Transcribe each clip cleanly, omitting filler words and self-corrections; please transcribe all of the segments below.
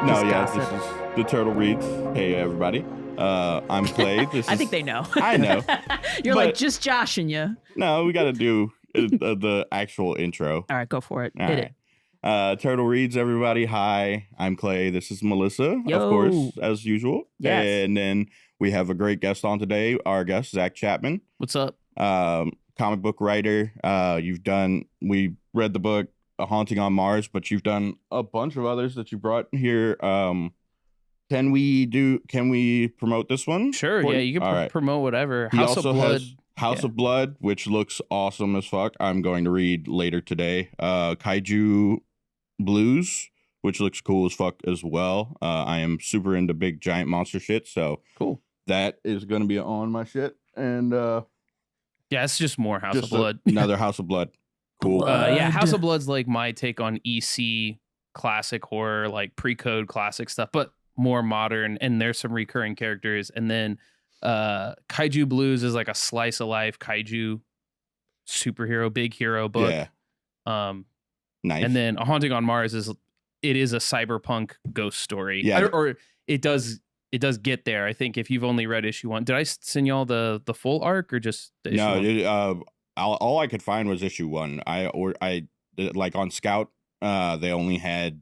No, yeah, this is the Turtle Reads. Hey, everybody. I'm Clay. I think they know. I know. You're like, just joshing you. No, we got to do the actual intro. All right, go for it. All Hit right. it. Turtle Reads, everybody. Hi, I'm Clay. This is Melissa, Yo. of course, as usual. Yes. And then we have a great guest on today. Our guest, Zach Chapman. What's up? Comic book writer. We read the book A Haunting on Mars, but you've done a bunch of others that you brought here. Can we promote this one? Sure, yeah, you can promote whatever. He House of also Blood. has House of Blood, which looks awesome as fuck. I'm going to read later today. Kaiju Blues, which looks cool as fuck as well. I am super into big giant monster shit, so cool. That is going to be on my shit. And yeah, it's just more House of Blood. Another House of Blood. Cool. Yeah, House of Blood's like my take on EC classic horror, like pre-code classic stuff, but more modern, and there's some recurring characters. And then Kaiju Blues is like a slice of life kaiju superhero, big hero book. Yeah. Nice. And then A Haunting on Mars is a cyberpunk ghost story. Yeah. Or it does get there. I think if you've only read issue 1. Did I send y'all the full arc or just the issue 1? All I could find was issue 1. I like on Scout, they only had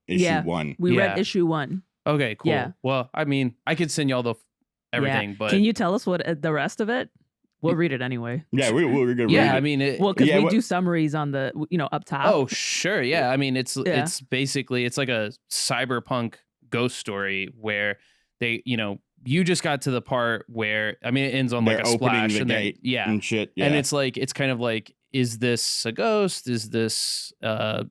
issue 1. We read issue 1. Okay, cool. Yeah. Well, I mean, I could send y'all everything, but can you tell us what the rest of it? We'll read it anyway. Yeah, we're gonna read it. I mean, because we do summaries on the up top. Oh, sure, yeah. I mean, it's basically it's like a cyberpunk ghost story where they, you just got to the part where, I mean, it ends on they're like a splash and gate and shit. Yeah. And it's kind of like, is this a ghost? Is this like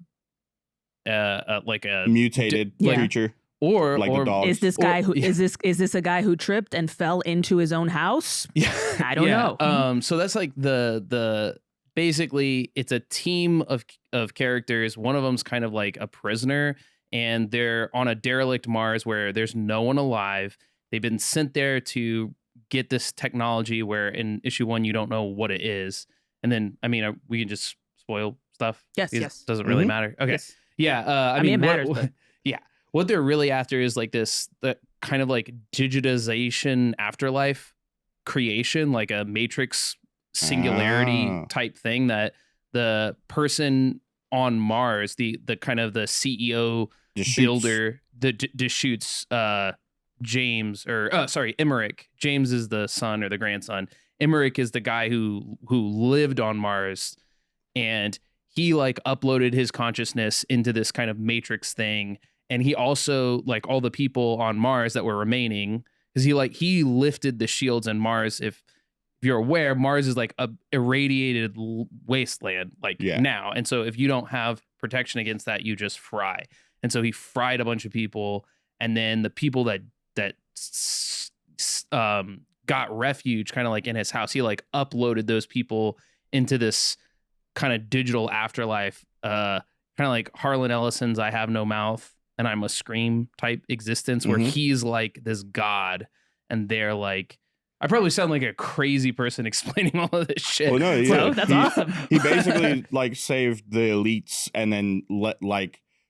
a mutated creature? Or like the dogs. Is this guy is this a guy who tripped and fell into his own house? Yeah, I don't know. So that's like the basically it's a team of characters. One of them's kind of like a prisoner, and they're on a derelict Mars where there's no one alive. They've been sent there to get this technology where in issue 1 you don't know what it is, and then I mean we can just spoil stuff. Yes. Doesn't really matter. Okay. Yes. Yeah. I mean it matters. Yeah. What they're really after is like the kind of like digitization afterlife creation, like a Matrix singularity type thing that the person on Mars, the kind of the CEO builder, the Deschutes, James, or Emmerich. James is the son or the grandson. Emmerich is the guy who lived on Mars, and he like uploaded his consciousness into this kind of Matrix thing. And he also, like all the people on Mars that were remaining, because he lifted the shields on Mars. If you're aware, Mars is like a irradiated wasteland now. And so if you don't have protection against that, you just fry. And so he fried a bunch of people. And then the people that got refuge kind of like in his house, he like uploaded those people into this kind of digital afterlife, kind of like Harlan Ellison's I Have No Mouth and I Must Scream type existence, where he's like this god, and they're like, I probably sound like a crazy person explaining all of this shit. Well, no, yeah. That's awesome. He basically like saved the elites, and then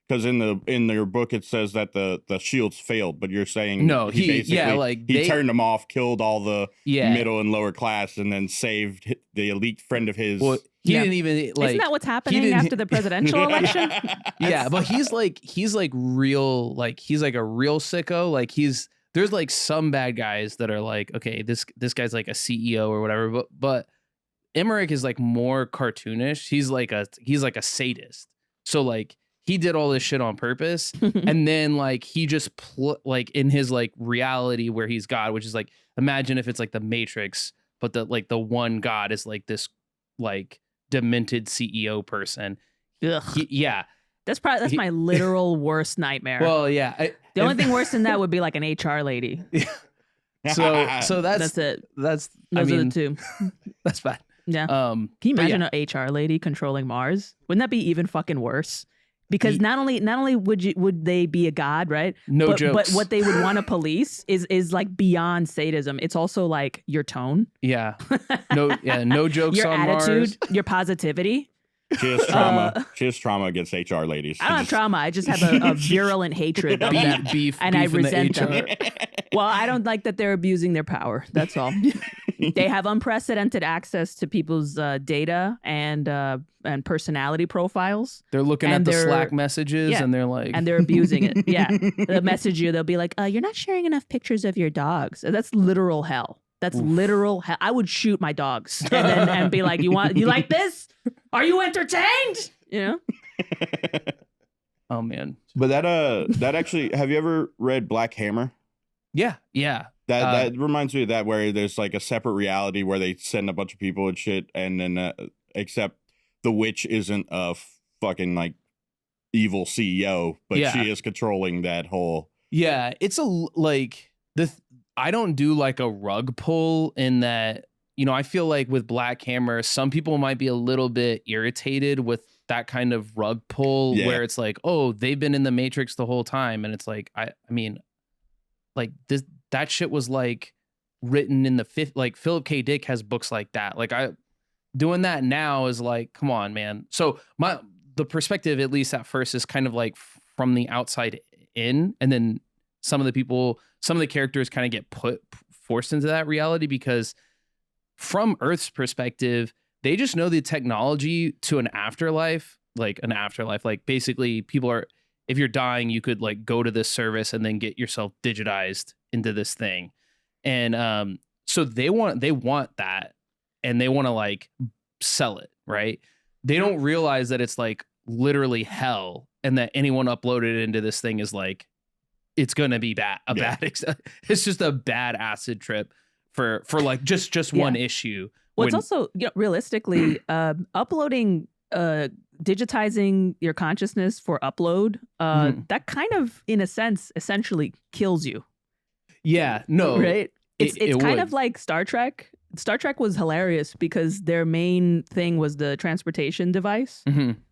because in their book it says that the shields failed, but you're saying no, he turned them off, killed all the middle and lower class, and then saved the elite friend of his. Well, he didn't even like. Isn't that what's happening after the presidential election? Yeah, but he's like real, like he's like a real sicko. Like there's like some bad guys that are like, okay, this guy's like a CEO or whatever, but Emmerich is like more cartoonish. He's like a sadist. So like he did all this shit on purpose, and then like he just like in his like reality where he's God, which is like, imagine if it's like the Matrix, but the one God is like this like demented CEO person. That's my literal worst nightmare. Well, yeah. The only thing worse than that would be like an HR lady. So that's it. Those are the two. That's bad. Yeah. Can you imagine an HR lady controlling Mars? Wouldn't that be even fucking worse? Because not only would they be a god, right? No jokes. But what they would want to police is like beyond sadism. It's also like your tone. Yeah. No jokes your on attitude, Mars. your positivity. She has trauma. She has trauma against HR ladies. I don't have trauma. I just have a virulent hatred of them, and I resent them. Well, I don't like that they're abusing their power. That's all. They have unprecedented access to people's data and personality profiles. They're looking at the Slack messages and they're like... And they're abusing it. Yeah. They'll message you. They'll be like, you're not sharing enough pictures of your dogs. That's literal hell. That's literal hell. I would shoot my dogs and be like, you like this? Are you entertained? You know? Oh, man. But that actually, have you ever read Black Hammer? Yeah. That reminds me of that, where there's like a separate reality where they send a bunch of people and shit, and then except the witch isn't a fucking like evil CEO, but she is controlling that whole. Yeah, it's I don't do like a rug pull in that, I feel like with Black Hammer, some people might be a little bit irritated with that kind of rug pull where it's like, oh, they've been in the Matrix the whole time. And it's like, I mean, like that shit was like written in the like Philip K. Dick has books like that. Like doing that now is like, come on, man. So the perspective, at least at first, is kind of like from the outside in, and then some of the characters kind of get forced into that reality because from Earth's perspective, they just know the technology to an afterlife, like basically if you're dying, you could like go to this service and then get yourself digitized into this thing. And so they want that, and they want to like sell it, right? They don't realize that it's like literally hell, and that anyone uploaded into this thing is like, it's gonna be bad. It's just a bad acid trip for like just one issue. Well, it's also realistically uploading, digitizing your consciousness for upload. That kind of, in a sense, essentially kills you. Yeah. No. Right. It's kind of like Star Trek. Star Trek was hilarious because their main thing was the transportation device,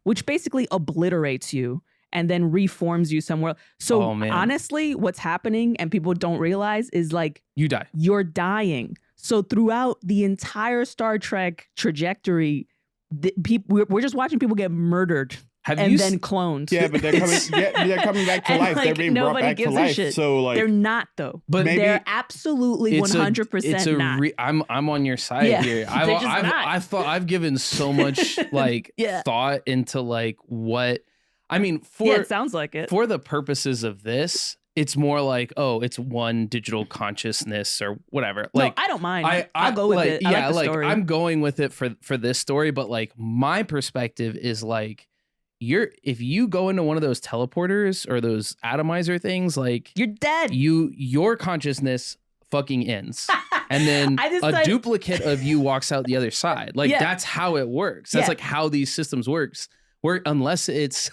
which basically obliterates you and then reforms you somewhere. So honestly, what's happening and people don't realize is like you die. You're dying. So throughout the entire Star Trek trajectory, we're just watching people get murdered and then cloned. Yeah, but they're coming back to life. Like, they're being brought back to life. So like they're not though. But they're absolutely 100% not. I'm on your side here. I've given so much like thought into like what. I mean, it sounds like it. For the purposes of this, it's more like, oh, it's one digital consciousness or whatever. Like, no, I don't mind. I'll go with it. I like the story. I'm going with it for this story, but like my perspective is like, if you go into one of those teleporters or those atomizer things, like you're dead. Your consciousness fucking ends, and then a duplicate of you walks out the other side. Like that's how it works. That's like how these systems works. Unless it's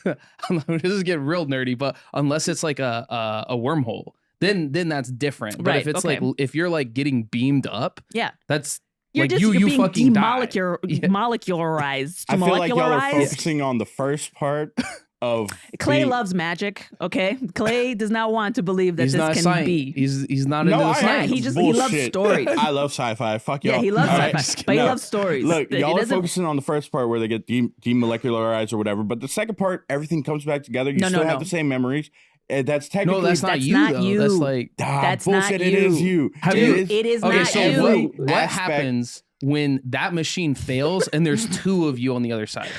this is getting real nerdy, but unless it's like a wormhole, then that's different. But if it's like if you're like getting beamed up, that's you're like you're being fucking molecularized. I feel like y'all are focusing on the first part of Clay loves magic. Okay, Clay does not want to believe that this can be. He's not into the science. He loves stories. I love sci-fi. Fuck y'all. Yeah, he loves sci-fi, but he loves stories. Look, y'all are focusing on the first part where they get demolecularized or whatever, but the second part, everything comes back together. You still have the same memories. That's technically that's not you. That's like that's bullshit. Not you. It is you. Dude, it is not you. So what happens when that machine fails and there's two of you on the other side?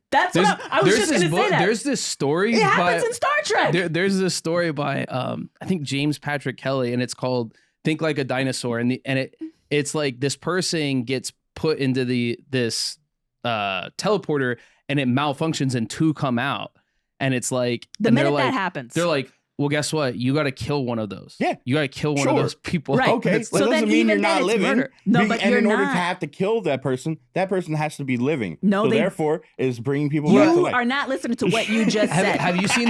That's what I was just going to say that. There's this story. It happens in Star Trek. There's this story by I think James Patrick Kelly, and it's called "Think Like a Dinosaur," and it's like this person gets put into this teleporter and it malfunctions and two come out, and it's like the minute that happens, they're like, well, guess what? You got to kill one of those. Yeah. You got to kill one of those people. Right. Okay. So that doesn't mean you're not living. No, but in order to have to kill that person has to be that No, therefore is bringing people back to life. You are not listening to what you just said. Have you seen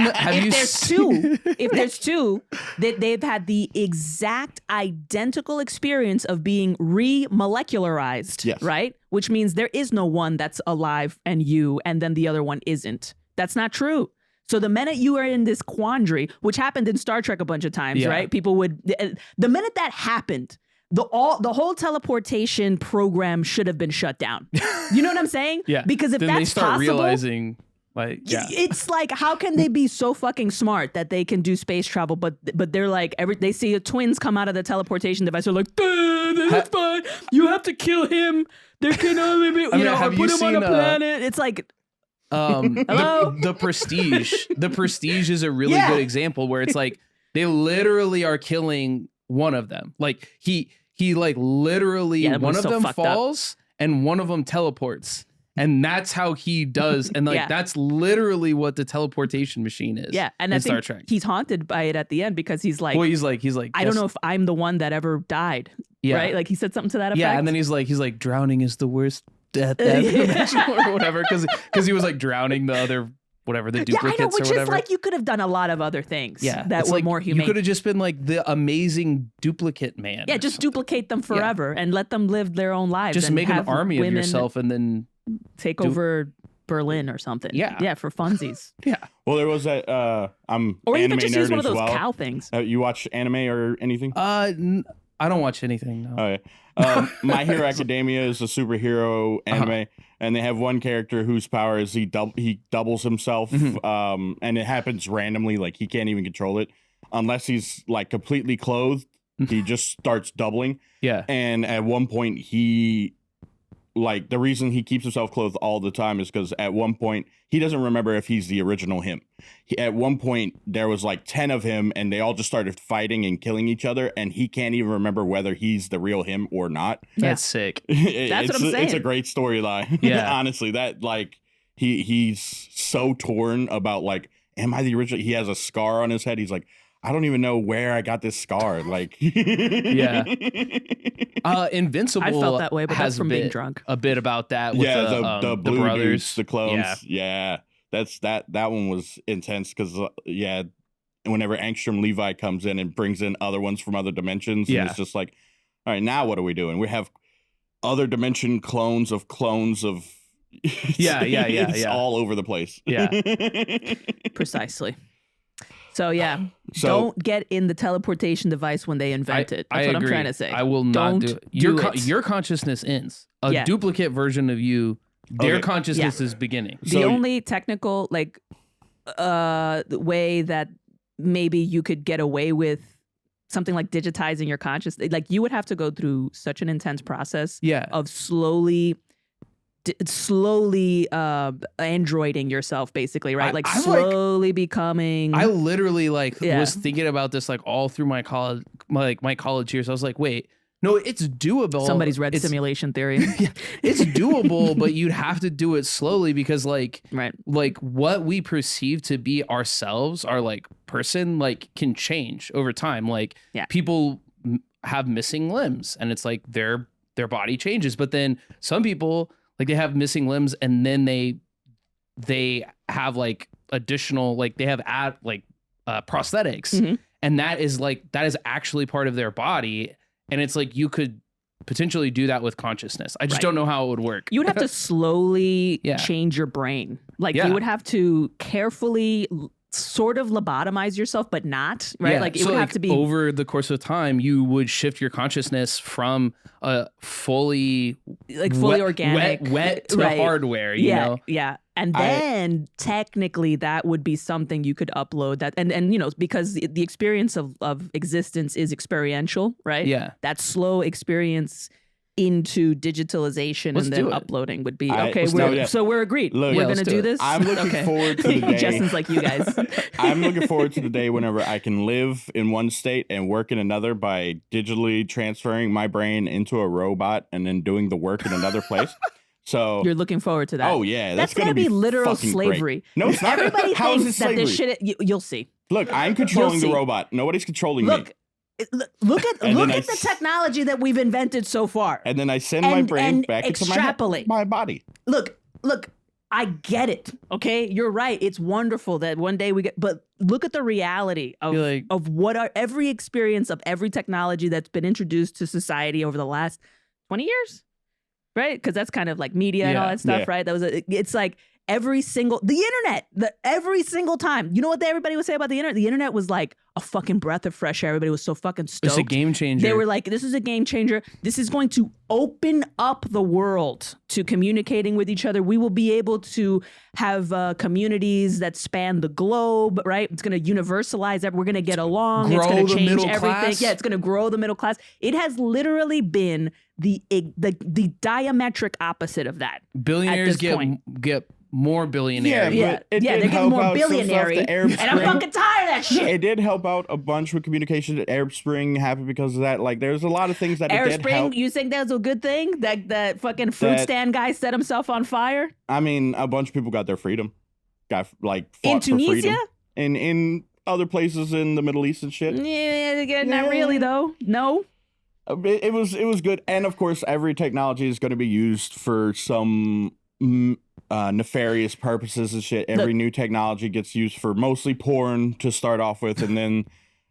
if there's two, that they've had the exact identical experience of being re-molecularized. Yes. Right? Which means there is no one that's alive and then the other one isn't. That's not true. So the minute you are in this quandary, which happened in Star Trek a bunch of times, right? People would, the minute that happened, the whole teleportation program should have been shut down. You know what I'm saying? Yeah. Because if then that's they start possible, realizing, like, yeah, it's like, how can they be so fucking smart that they can do space travel, but they're like, they see a twins come out of the teleportation device, they're like, that's fine. You have to kill him. There can only be, or put him on a planet. It's like, hello? The Prestige. The Prestige is a really good example where it's like they literally are killing one of them. Like he like literally one of them falls and one of them teleports. And that's how he does. And like that's literally what the teleportation machine is. Yeah. And in Star Trek. He's haunted by it at the end because he's like, he's like, I don't know if I'm the one that ever died. Yeah. Right? Like he said something to that effect. Yeah, and then he's like, drowning is the worst death or whatever, because he was like drowning the other the duplicates I know, which or whatever. Is like you could have done a lot of other things that were like, more humane. You could have just been like the amazing duplicate man. Yeah, just duplicate them forever and let them live their own lives. Just make an army of yourself and then take over Berlin or something. Yeah, for funsies. Yeah. Well, there was that I'm or anime even just nerd use one of those well. cow things. You watch anime or anything? I don't watch anything. No. Oh, yeah. My Hero Academia is a superhero anime, and they have one character whose power is he doubles himself, and it happens randomly. Like he can't even control it unless he's like completely clothed. He just starts doubling. Yeah. And at one point, like the reason he keeps himself clothed all the time is because at one point he doesn't remember if he's the original him. At one point there was like 10 of him and they all just started fighting and killing each other, and he can't even remember whether he's the real him or not. That's sick. That's what I'm saying. It's a great storyline. Yeah. Honestly, that like he's so torn about like, am I the original? He has a scar on his head. He's like, I don't even know where I got this scar. Like, yeah. Invincible. I felt that way, but that's from being drunk. A bit about that. With the blue brothers, dudes, the clones. Yeah. That's that one was intense because whenever Angstrom Levi comes in and brings in other ones from other dimensions, and it's just like, all right, now what are we doing? We have other dimension clones of. It's all over the place. Yeah. Precisely. So don't get in the teleportation device when they invent it. That's what I'm trying to say. I will not do it. Your consciousness ends. A duplicate version of you, their consciousness is beginning. The only technical way that maybe you could get away with something like digitizing your consciousness, like you would have to go through such an intense process of slowly androiding yourself, basically, right? Slowly becoming. I literally was thinking about this all through my college, my college years. I was like, wait, no, it's doable. Somebody's read simulation theory. It's doable, but you'd have to do it slowly because what we perceive to be ourselves, our person, can change over time. People have missing limbs and it's like their body changes, but then some people they have missing limbs and then they have additional they have prosthetics, and that is actually part of their body, and it's you could potentially do that with consciousness. I just don't know how it would work. You would have to slowly change your brain. You would have to carefully sort of lobotomize yourself, but not, right? It would have to be over the course of time. You would shift your consciousness from a fully organic, wet to hardware. You know, and then technically that would be something you could upload. That and because the experience of existence is experiential, right? Yeah, that slow experience into digitalization and then uploading would be so we're agreed. Look, we're gonna do this. I'm looking forward to the day. Justin's like, you guys. I'm looking forward to the day whenever I can live in one state and work in another by digitally transferring my brain into a robot and then doing the work in another place. So you're looking forward to that. Oh yeah, that's gonna be literal slavery. Great. No, it's not. Everybody How thinks is it slavery? That this shit. You'll see. Look, I'm controlling the robot. Nobody's controlling me. Look at the technology that we've invented so far. And then I send my brain back into my body. Look, I get it. Okay, you're right. It's wonderful that one day we get, but look at the reality of what are every experience of every technology that's been introduced to society over the last 20 years, right? Because that's kind of media and all that stuff, right? It's every single internet, every single time. You know what everybody would say about the internet? The internet was a fucking breath of fresh air. Everybody was so fucking stoked. It's a game changer. They were like, this is a game changer. This is going to open up the world to communicating with each other. We will be able to have communities that span the globe, right? It's going to universalize that. We're going to get along. It's going to change everything. Class. Yeah, it's going to grow the middle class. It has literally been the diametric opposite of that. Billionaires get more billionaires. Yeah, they're getting more billionaires. And I'm fucking tired of that shit. It did help out a bunch with communication. Arab Spring happened because of that. Like, there's a lot of things that Arab it did Spring, help. you think that was a good thing? That fucking fruit stand guy set himself on fire? I mean, a bunch of people got their freedom. Got, like, fought in Tunisia? for freedom. And in other places in the Middle East and shit. Yeah, not really, though. No. It was good. And, of course, every technology is going to be used for some nefarious purposes and shit. Every new technology gets used for mostly porn to start off with, and then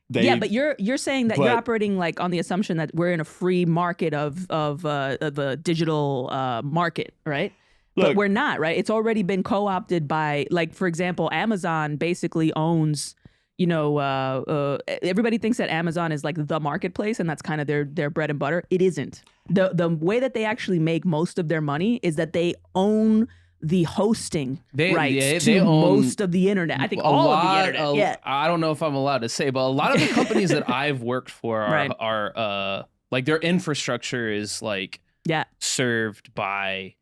but you're saying that you're operating like on the assumption that we're in a free market of the digital market, right? But we're not, right? It's already been co-opted by, like, for example, Amazon basically owns. Everybody thinks that Amazon is like the marketplace and that's kind of their bread and butter. It isn't. The way that they actually make most of their money is that they own the hosting rights to most of the internet. I think all of the internet. I don't know if I'm allowed to say, but a lot of the companies that I've worked for are like their infrastructure is like served by.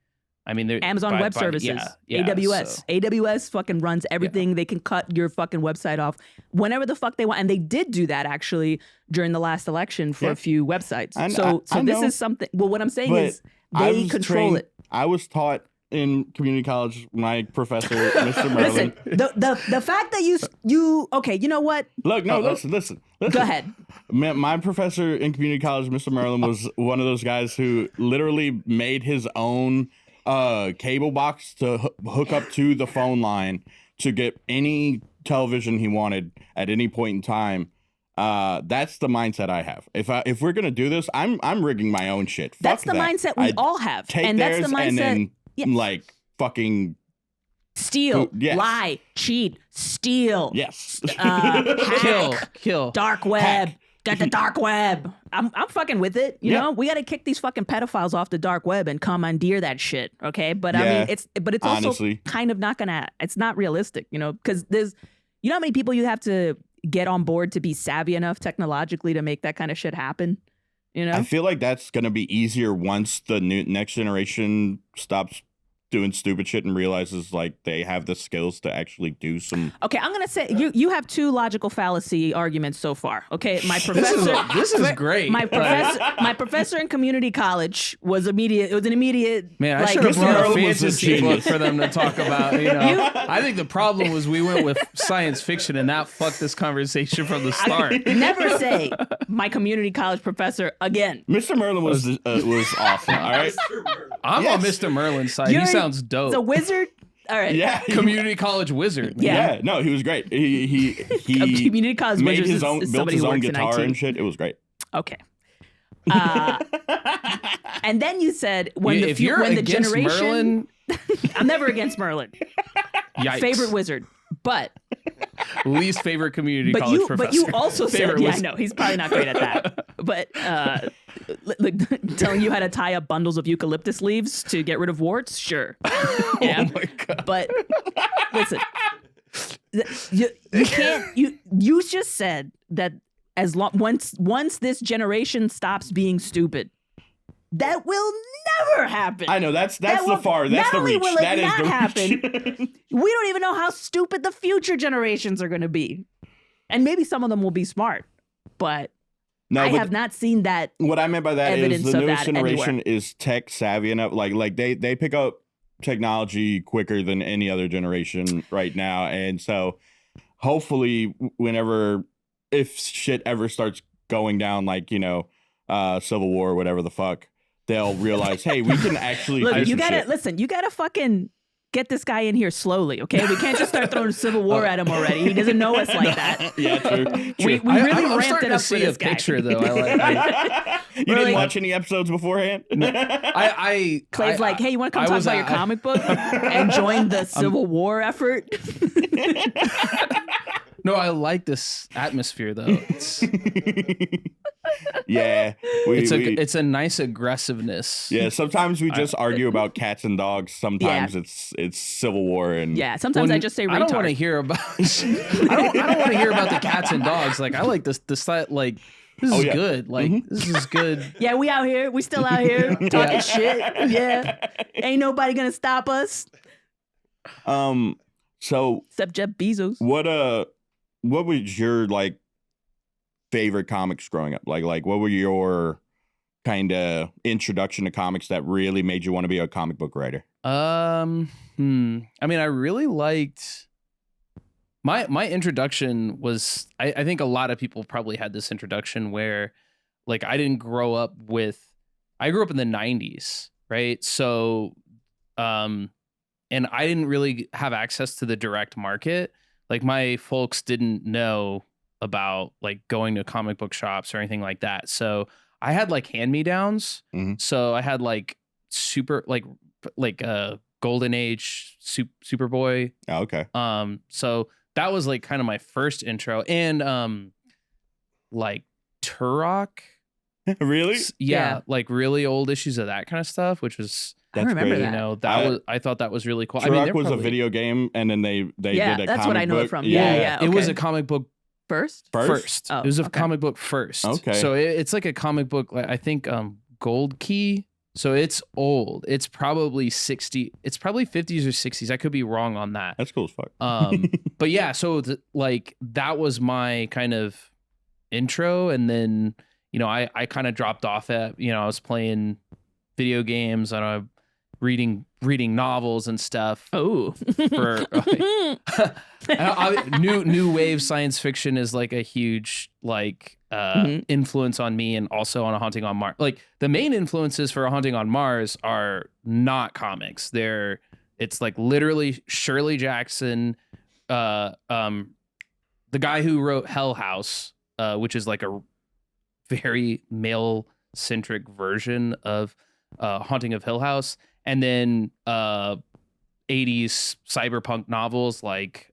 I mean, Amazon Web Services, AWS. So. AWS fucking runs everything. They can cut your fucking website off whenever the fuck they want. And they did do that actually during the last election for a few websites. So this is something. Well, what I'm saying is they control it. I was taught in community college, my professor, Mr. Merlin. Listen, the fact that you okay, you know what? Look, no, listen. Go ahead. My professor in community college, Mr. Merlin, was one of those guys who literally made his own cable box to hook up to the phone line to get any television he wanted at any point in time. That's the mindset I have. If we're gonna do this, I'm rigging my own shit. That's the mindset we all have, and that's the mindset. And then like fucking steal, lie, cheat, steal, hack, kill, dark web. Got the dark web. I'm fucking with it. You know, we got to kick these fucking pedophiles off the dark web and commandeer that shit. Okay, but I mean, it's also kind of not gonna. It's not realistic. You know, because there's, you know, how many people you have to get on board to be savvy enough technologically to make that kind of shit happen. You know, I feel like that's gonna be easier once the next generation stops doing stupid shit and realizes like they have the skills to actually do some. Okay, I'm gonna say you have two logical fallacy arguments so far. Okay, my professor. This is great. My professor in community college was immediate. It was an immediate. Man, I should have brought a fantasy book for them to talk about. You know, I think the problem was we went with science fiction and that fucked this conversation from the start. Never say my community college professor again. Mr. Merlin was awesome. All right, I'm on Mr. Merlin's side. He sounds dope. It's a wizard. All right. Yeah. Community college wizard. Yeah. No, he was great. He community college made wizard his own, built his own guitar and shit. It was great. Okay. And then you said when the generation. Merlin, I'm never against Merlin. Yikes. Favorite wizard, but least favorite community college professor. But you also said, I know he's probably not great at that. But telling you how to tie up bundles of eucalyptus leaves to get rid of warts, sure. Yeah. Oh my god! But listen, you can't. You just said that once this generation stops being stupid, that will never happen. I know that's the reach. Will it not happen? We don't even know how stupid the future generations are going to be, and maybe some of them will be smart, but I have not seen that. What I meant by that is the newest generation anywhere. is tech savvy enough. Like they pick up technology quicker than any other generation right now, and so hopefully, if shit ever starts going down, like Civil War or whatever the fuck, they'll realize, hey, we can actually. Look, you gotta fucking get this guy in here slowly, okay? We can't just start throwing Civil War at him already. He doesn't know us like that. Yeah, true. We really ramped it up for this guy. Picture though. You didn't watch any episodes beforehand? Clay's like, hey, you want to come talk about your comic book and join the Civil War effort? No, I like this atmosphere though. Yeah, it's a nice aggressiveness. Yeah, sometimes we just argue about cats and dogs. Sometimes it's civil war and Sometimes I just say retard. I don't want to hear about. I don't want to hear about the cats and dogs. Like I like this like. This is good. Like this is good. Yeah, we out here. We still out here talking shit. Yeah, ain't nobody gonna stop us. So except Jeff Bezos. What was your like favorite comics growing up? Like what were your kind of introduction to comics that really made you want to be a comic book writer? I mean, I really liked my introduction was I think a lot of people probably had this introduction where like I grew up in the 90s, right? So and I didn't really have access to the direct market. Like my folks didn't know about like going to comic book shops or anything like that. So I had like hand-me-downs. So I had like super like Golden Age Superboy. Oh, okay. So that was like kind of my first intro, and like Turok. Really? Yeah, like really old issues of that kind of stuff, which was I remember that. You know, I thought that was really cool. Turok was a video game, and then they did a that's comic what I know book. it from. Yeah. Okay. It was a comic book first. Oh, it was a comic book first. Okay. So it's like a comic book. I think Gold Key. So it's old. It's probably 60. It's probably 50s or 60s. I could be wrong on that. That's cool as fuck. But yeah, so like that was my kind of intro, and then I kind of dropped off at I was playing video games and reading novels and stuff. Oh, for new wave science fiction is like a huge like influence on me, and also on A Haunting on Mars. Like the main influences for A Haunting on Mars are not comics. It's like literally Shirley Jackson, the guy who wrote Hell House, which is like a very male centric version of Haunting of Hill House, and then 80s cyberpunk novels like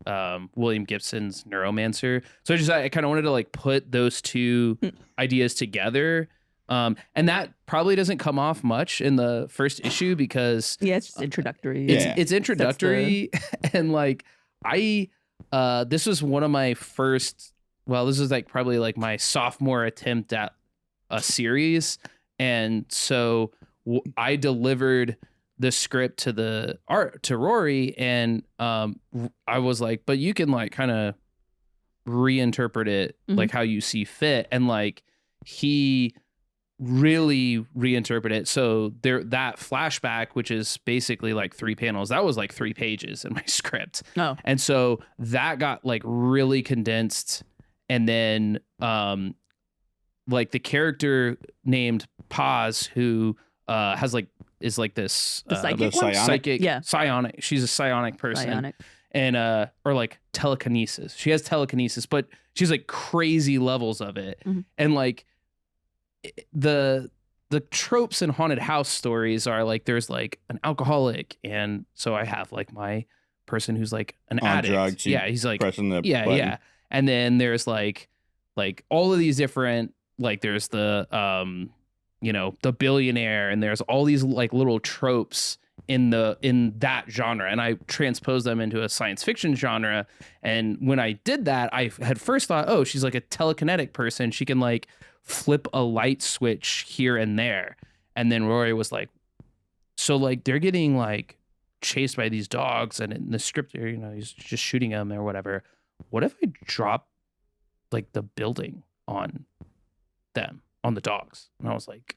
William Gibson's Neuromancer. So I kind of wanted to like put those two ideas together. And that probably doesn't come off much in the first issue because it's just introductory. It's introductory. And like this was one of my first, this is like probably like my sophomore attempt at a series. And so I delivered the script to Rory, and I was like, but you can like kind of reinterpret it like how you see fit, and like he really reinterpreted it. So that flashback, which is basically like 3 panels, that was like 3 pages in my script. Oh, and so that got like really condensed, and then like the character named Paz, who is like this the psychic psionic. She's a psionic person. And or like telekinesis. She has telekinesis, but she's like crazy levels of it. And like the tropes in haunted house stories are like there's like an alcoholic, and so I have like my person who's like an addict. Drugs, he's like pressing the button. And then there's like all of these different, like there's the the billionaire, and there's all these like little tropes in that genre, and I transposed them into a science fiction genre. And when I did that, I had first thought, oh, she's like a telekinetic person, she can like flip a light switch here and there. And then Rory was like, so like they're getting like chased by these dogs, and in the script here, he's just shooting them or whatever. What if I drop like the building on them, on the dogs? And I was like,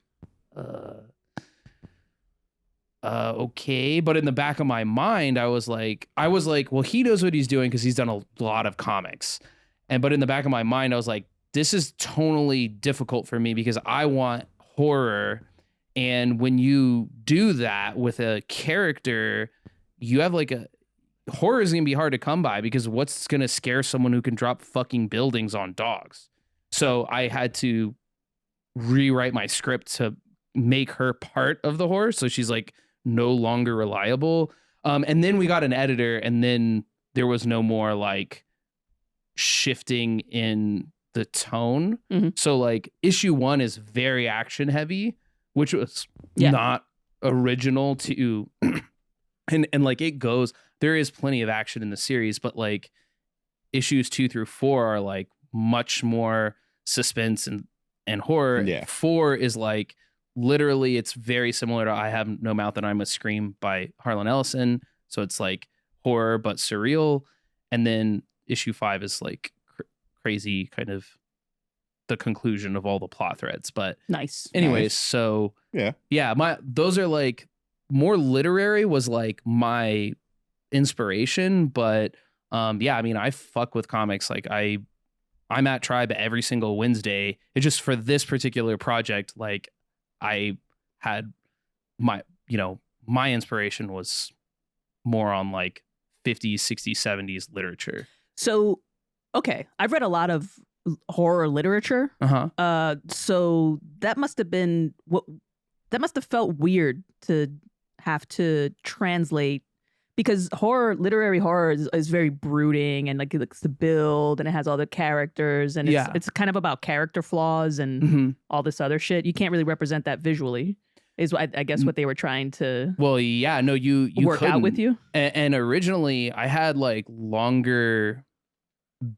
okay. But in the back of my mind, I was like, well, he knows what he's doing because he's done a lot of comics. But in the back of my mind, I was like, this is tonally difficult for me because I want horror. And when you do that with a character, you have like horror is going to be hard to come by, because what's going to scare someone who can drop fucking buildings on dogs? So I had to rewrite my script to make her part of the horror, so she's like no longer reliable. And then we got an editor, and then there was no more like shifting in the tone. Mm-hmm. So like issue 1 is very action heavy, which was not original to and like it goes, there is plenty of action in the series, but like issues 2 through 4 are like much more suspense and horror. 4 is like literally, it's very similar to I Have No Mouth and I Must Scream by Harlan Ellison. So it's like horror but surreal. And then issue 5 is like crazy, kind of the conclusion of all the plot threads. But anyways, so those are like more literary was like my inspiration. But I mean, I fuck with comics. Like I'm at Tribe every single Wednesday. It's just for this particular project, like I had my inspiration was more on like 50s, 60s, 70s literature. So, okay, I've read a lot of horror literature. So that must have felt weird to have to translate, because literary horror is very brooding and like it looks to build and it has all the characters and it's kind of about character flaws and all this other shit. You can't really represent that visually, is I guess what they were trying to. Well, yeah, no, you work out with you. And originally, I had like longer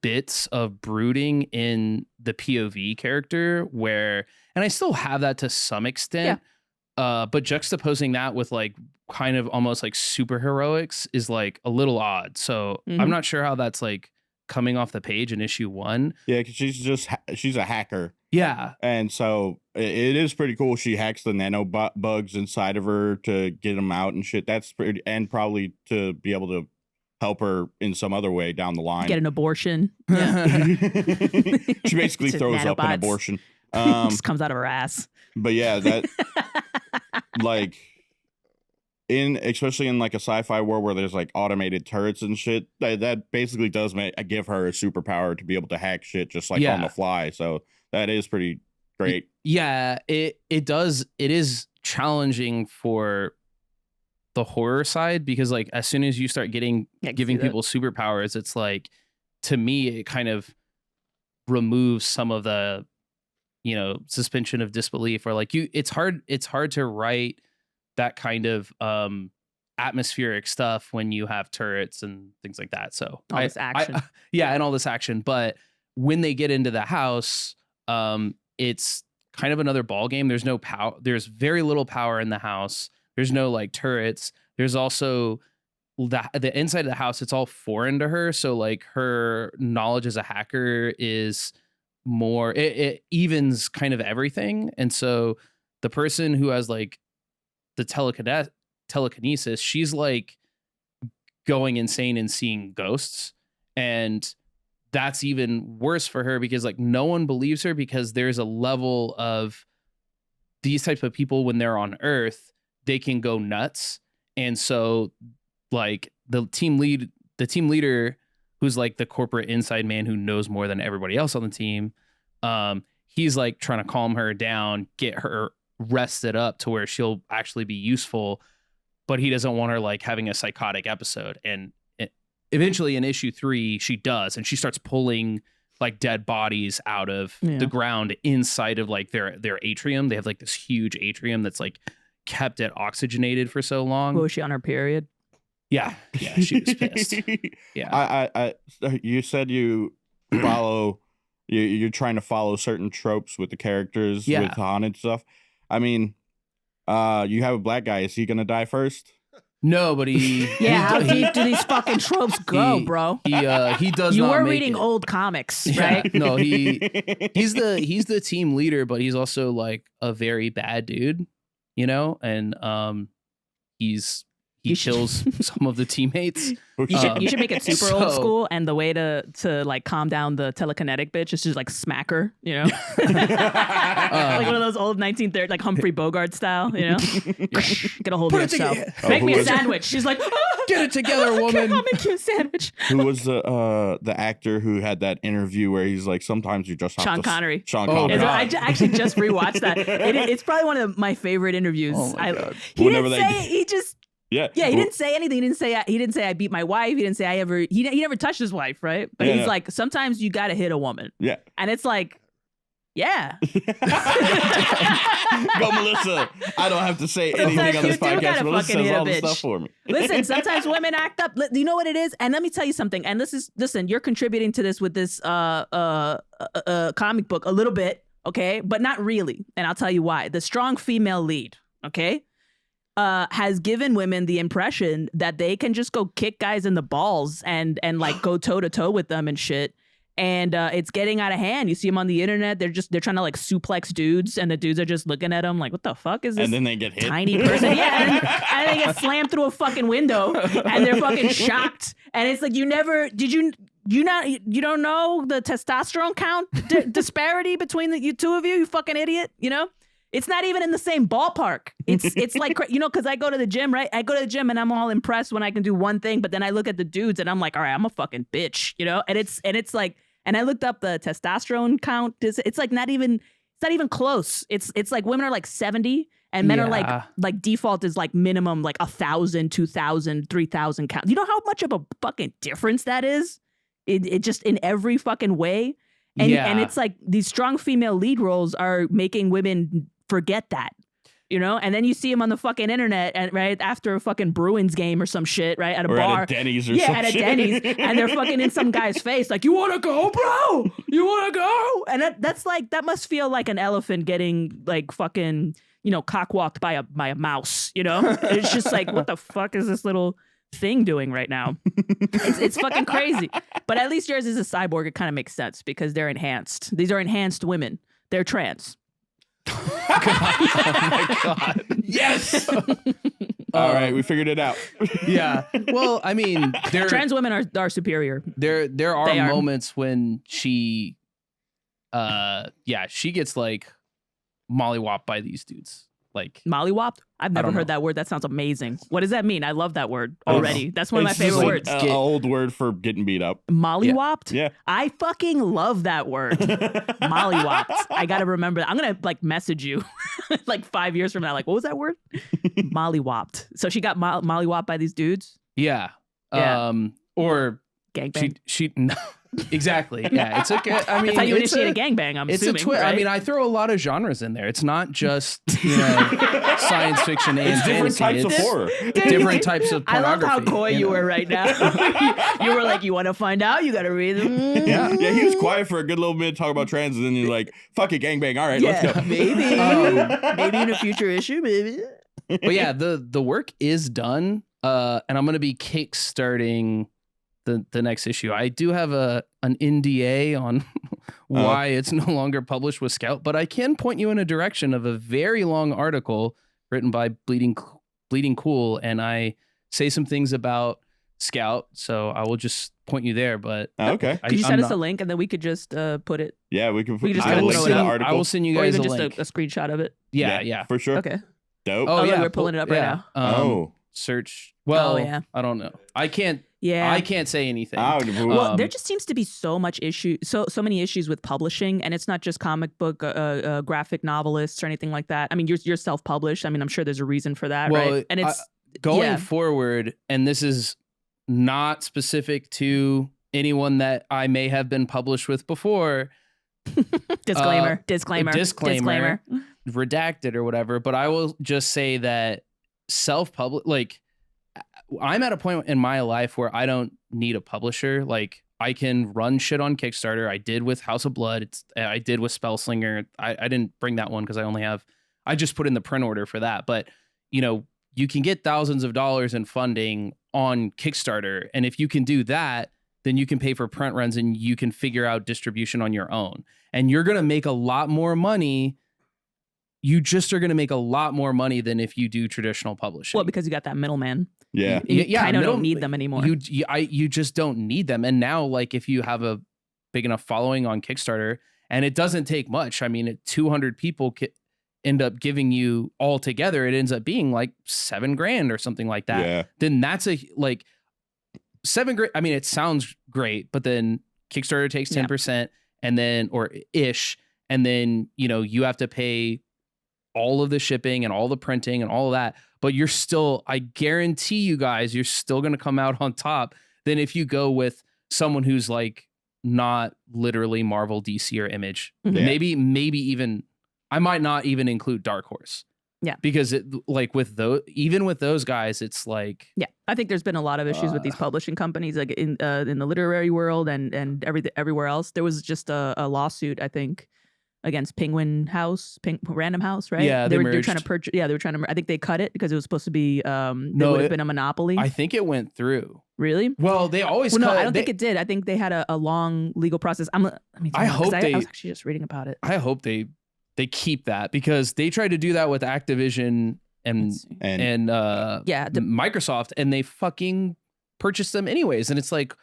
bits of brooding in the POV character and I still have that to some extent. But juxtaposing that with like kind of almost like superheroics is like a little odd. So I'm not sure how that's like coming off the page in issue 1. Yeah, because she's a hacker. Yeah. And so it is pretty cool. She hacks the bugs inside of her to get them out and shit. That's pretty, and probably to be able to help her in some other way down the line. Get an abortion. Yeah. She basically throws up an abortion. Just comes out of her ass. But yeah, that like especially in like a sci-fi world where there's like automated turrets and shit, that basically does give her a superpower to be able to hack shit just like on the fly. So that is pretty great. Yeah, it does. It is challenging for the horror side, because like as soon as you start giving people superpowers, it's like, to me, it kind of removes some of the suspension of disbelief, or like it's hard to write that kind of atmospheric stuff when you have turrets and things like that. So all this action. And all this action. But when they get into the house, it's kind of another ball game. There's no power. There's very little power in the house. There's no like turrets. There's also the inside of the house. It's all foreign to her. So like her knowledge as a hacker is more, it evens kind of everything. And so the person who has like the telekinesis, she's like going insane and seeing ghosts. And that's even worse for her, because like no one believes her, because there's a level of these types of people when they're on Earth, they can go nuts. And so like the team leader, who's like the corporate inside man who knows more than everybody else on the team, he's like trying to calm her down, get her rested up to where she'll actually be useful, but he doesn't want her like having a psychotic episode. And eventually in issue 3 she does, and she starts pulling like dead bodies out of the ground inside of like their atrium. They have like this huge atrium that's like kept it oxygenated for so long. Was she on her period? Yeah, she was pissed. Yeah. I you said you follow you're trying to follow certain tropes with the characters with haunted stuff. I mean, you have a black guy. Is he gonna die first? No, but how deep do these fucking tropes go, bro? He does. You not were make reading it. old comics, right? No, he's the team leader, but he's also like a very bad dude, and he kills some of the teammates. You should make it super old school, and the way to like calm down the telekinetic bitch is just like smack her, like one of those old 1930s, like Humphrey Bogart style, Get a hold of yourself. Make me a sandwich. She's like, get it together, woman. I'll make you a sandwich. Who was the actor who had that interview where he's like, sometimes you just have Sean to... Connery. Sean Connery. I actually just rewatched that. It's probably one of my favorite interviews. Oh my God. He didn't say it. He just Yeah. Yeah, he didn't say anything. He didn't say I beat my wife. He didn't say he never touched his wife, right? But he's like, sometimes you got to hit a woman. Yeah. And it's like, yeah. Go, Melissa. I don't have to say anything on this podcast. Melissa says all the stuff for me. Listen, sometimes women act up. You know what it is? And let me tell you something. And listen, you're contributing to this with this comic book a little bit, okay? But not really. And I'll tell you why. The strong female lead, okay, has given women the impression that they can just go kick guys in the balls and like go toe to toe with them and shit. And it's getting out of hand. You see them on the internet. They're trying to like suplex dudes, and the dudes are just looking at them like, "What the fuck is this?" And then they get hit. Tiny person, yeah, and they get slammed through a fucking window, and they're fucking shocked. And it's like, you don't know the testosterone count disparity between the two of you, you fucking idiot. You know, it's not even in the same ballpark. It's like, you know, because I go to the gym, right? I go to the gym and I'm all impressed when I can do one thing, but then I look at the dudes and I'm like, all right, I'm a fucking bitch, you know. And it's like. And I looked up the testosterone count. It's like not even close. It's like women are like 70 and men are like default is like minimum like 1,000, 2,000, 3,000 count. You know how much of a fucking difference that is? It just in every fucking way. And it's like these strong female lead roles are making women forget that. You know, and then you see him on the fucking internet, and right after a fucking Bruins game or some shit, right at a bar, at a Denny's or some at a shit. Denny's, and they're fucking in some guy's face, like, "You want to go, bro? You want to go?" And that's like, that must feel like an elephant getting like fucking, you know, cockwalked by a mouse. You know, it's just like, what the fuck is this little thing doing right now? It's fucking crazy. But at least yours is a cyborg. It kind of makes sense because they're enhanced. These are enhanced women. They're trans. Oh my God. Yes. All right, we figured it out. Yeah. Well, I mean, trans women are superior. There are moments when she gets like mollywopped by these dudes. Like mollywopped? I've never heard that word. That sounds amazing. What does that mean? I love that word already. That's one of my favorite words. An old word for getting beat up. Mollywopped? Yeah. I fucking love that word. Mollywopped. I got to remember that. I'm going to like message you like 5 years from now. Like, what was that word? Mollywopped. So she got mollywopped by these dudes? Yeah. Or gangbang. She no. Exactly. Yeah, it's okay. I mean, that's how you initiate a gangbang. I'm assuming. Right? I mean, I throw a lot of genres in there. It's not just, you know, science fiction and different fantasy. Types of horror. Different types of pornography. I love how coy you were right now. You were like, you want to find out? You got to read them. Yeah, he was quiet for a good little minute talking about trans, and then you're like, fuck it, gangbang. All right, let's go. Maybe. Maybe in a future issue, maybe. But yeah, the work is done, and I'm going to be kickstarting the next issue. I do have an NDA on why it's no longer published with Scout, but I can point you in a direction of a very long article written by Bleeding Cool, and I say some things about Scout, so I will just point you there. But okay, could you send us a link and then we could just put it? Yeah, we can. Just I will send the article. I will send you guys or even a just a screenshot of it. Yeah, for sure. Okay, dope. Oh yeah, we're pulling it up right now. Search. Well, I don't know. I can't. Yeah, I can't say anything. Well, there just seems to be so many issues with publishing, and it's not just comic book graphic novelists or anything like that. I mean, you're self-published. I mean, I'm sure there's a reason for that, right? And it's going forward, and this is not specific to anyone that I may have been published with before. Disclaimer. Redacted or whatever. But I will just say that like, I'm at a point in my life where I don't need a publisher. Like, I can run shit on Kickstarter. I did with House of Blood. I did with Spellslinger. I didn't bring that one because I just put in the print order for that. But, you know, you can get thousands of dollars in funding on Kickstarter. And if you can do that, then you can pay for print runs and you can figure out distribution on your own. And you're going to make a lot more money. You just are going to make a lot more money than if you do traditional publishing. Well, because you got that middleman. Yeah. You kind of don't need them anymore. You just don't need them. And now, like, if you have a big enough following on Kickstarter, and it doesn't take much. I mean, 200 people end up giving you all together. It ends up being like $7,000 or something like that. Yeah. Then that's like $7,000. I mean, it sounds great, but then Kickstarter takes 10% and then, or ish. And then, you know, you have to pay all of the shipping and all the printing and all of that, but you're still, I guarantee you guys, you're still going to come out on top than if you go with someone who's like not literally Marvel, DC, or Image. Mhm. Yeah. Maybe even, I might not even include Dark Horse. Yeah. Because it, like with those, even with those guys, it's like, Yeah, I think there's been a lot of issues with these publishing companies, like in the literary world and everywhere else. There was just a lawsuit, I think, against Random House, right? Yeah, they were merged. trying to purchase. Yeah, they were trying to. I think they cut it because it was supposed to be. There No, would have been a monopoly. I think it went through. Really? Well, they always Well, no, cut, I don't think it did. I think they had a long legal process. I hope I was actually just reading about it. I hope they keep that, because they tried to do that with Activision and Microsoft, and they fucking purchased them anyways. And it's like,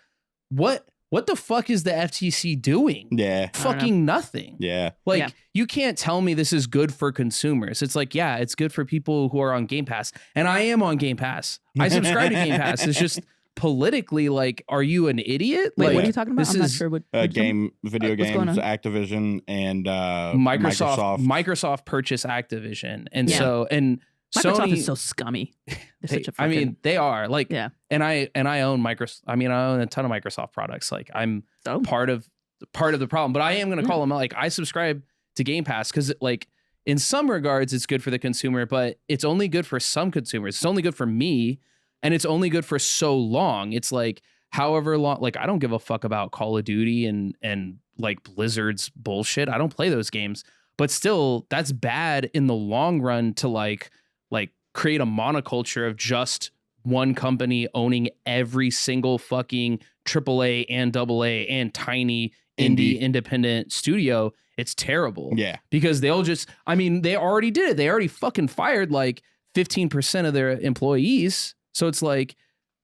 what the fuck is the FTC doing? Yeah. Fucking nothing. Yeah. Like, Yeah. you can't tell me this is good for consumers. It's like, yeah, it's good for people who are on Game Pass. And I am on Game Pass. I subscribe to Game Pass. It's just politically, like, are you an idiot? Wait, Like, what are you talking about? I'm not sure what Video what's going games, on? Activision, and Microsoft purchased Activision. And Yeah. so, and Microsoft Sony is so scummy. They're such a I mean, they are like, Yeah. and I own Microsoft. I mean, I own a ton of Microsoft products. Like, I'm So? part of the problem, but I am going to call them, like, I subscribe to Game Pass because, like, in some regards, it's good for the consumer, but it's only good for some consumers. It's only good for me, and it's only good for so long. It's like, however long, like, I don't give a fuck about Call of Duty and like Blizzard's bullshit. I don't play those games, but still, that's bad in the long run to like create a monoculture of just one company owning every single fucking AAA and AA and tiny indie independent studio. It's terrible. Yeah. Because they'll just, I mean, they already did it. They already fucking fired like 15% of their employees. So it's like,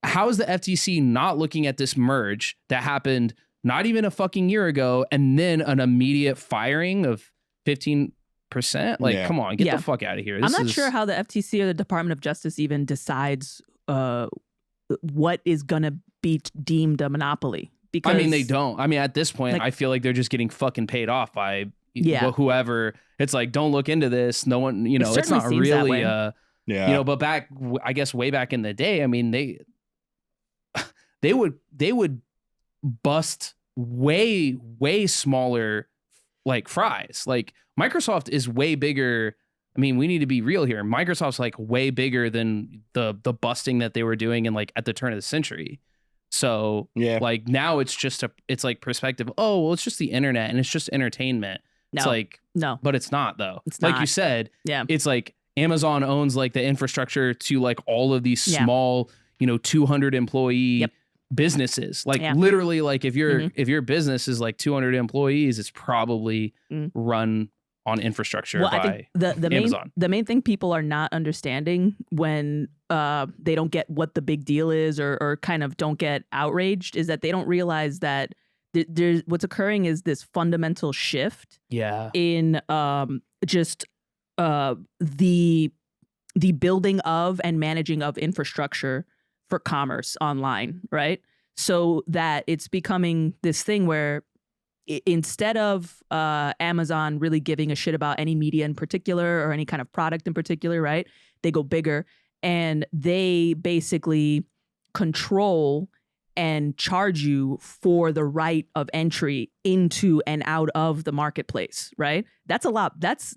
how is the FTC not looking at this merge that happened not even a fucking year ago, and then an immediate firing of 15%? Like, Yeah. come on, get Yeah. the fuck out of here. I'm not sure how the FTC or the Department of Justice even decides what is going to be deemed a monopoly. Because I mean, they don't. I mean, at this point, like, I feel like they're just getting fucking paid off by Yeah. whoever. It's like, don't look into this. No one, you know, it's certainly not seems that really, way. Yeah. you know, but back, I guess way back in the day, I mean, they would bust way smaller like fries. Like, Microsoft is way bigger. I mean, we need to be real here. Microsoft's like way bigger than the busting that they were doing in like at the turn of the century. So Yeah. like now it's like perspective. Oh, well, it's just the internet and it's just entertainment. No. It's like, No. but it's not though. It's like not. you said, Yeah. it's like Amazon owns like the infrastructure to like all of these Yeah. small, 200 employee Yep. businesses. Like Yeah. literally, like if Mhm. your business is like 200 employees, it's probably run on infrastructure by I think the Amazon. the main thing people are not understanding when they don't get what the big deal is, or kind of don't get outraged, is that they don't realize that there's what's occurring is this fundamental shift Yeah. in just the building of and managing of infrastructure for commerce online, right? So that it's becoming this thing where instead of Amazon really giving a shit about any media in particular or any kind of product in particular, right? They go bigger and they basically control and charge you for the right of entry into and out of the marketplace, right? That's a lot. That's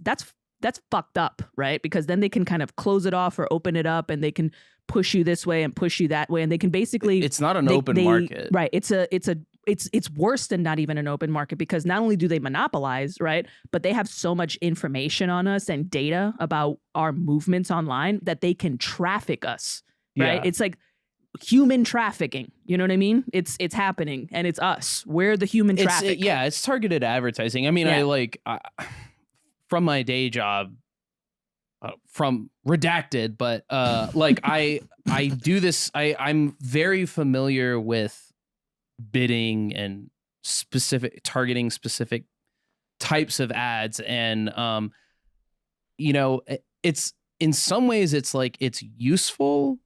fucked up, right? Because then they can kind of close it off or open it up, and they can push you this way and push you that way, and they can basically It's not an open market. Right. It's worse than not even an open market, because not only do they monopolize, right, but they have so much information on us and data about our movements online that they can traffic us, right? Yeah. It's like human trafficking. You know what I mean? It's happening, and it's us. We're the human traffic. It's targeted advertising. I mean, Yeah. From my day job, from redacted, but like I do this. I'm very familiar with bidding and targeting specific types of ads, and it's in some ways it's like it's useful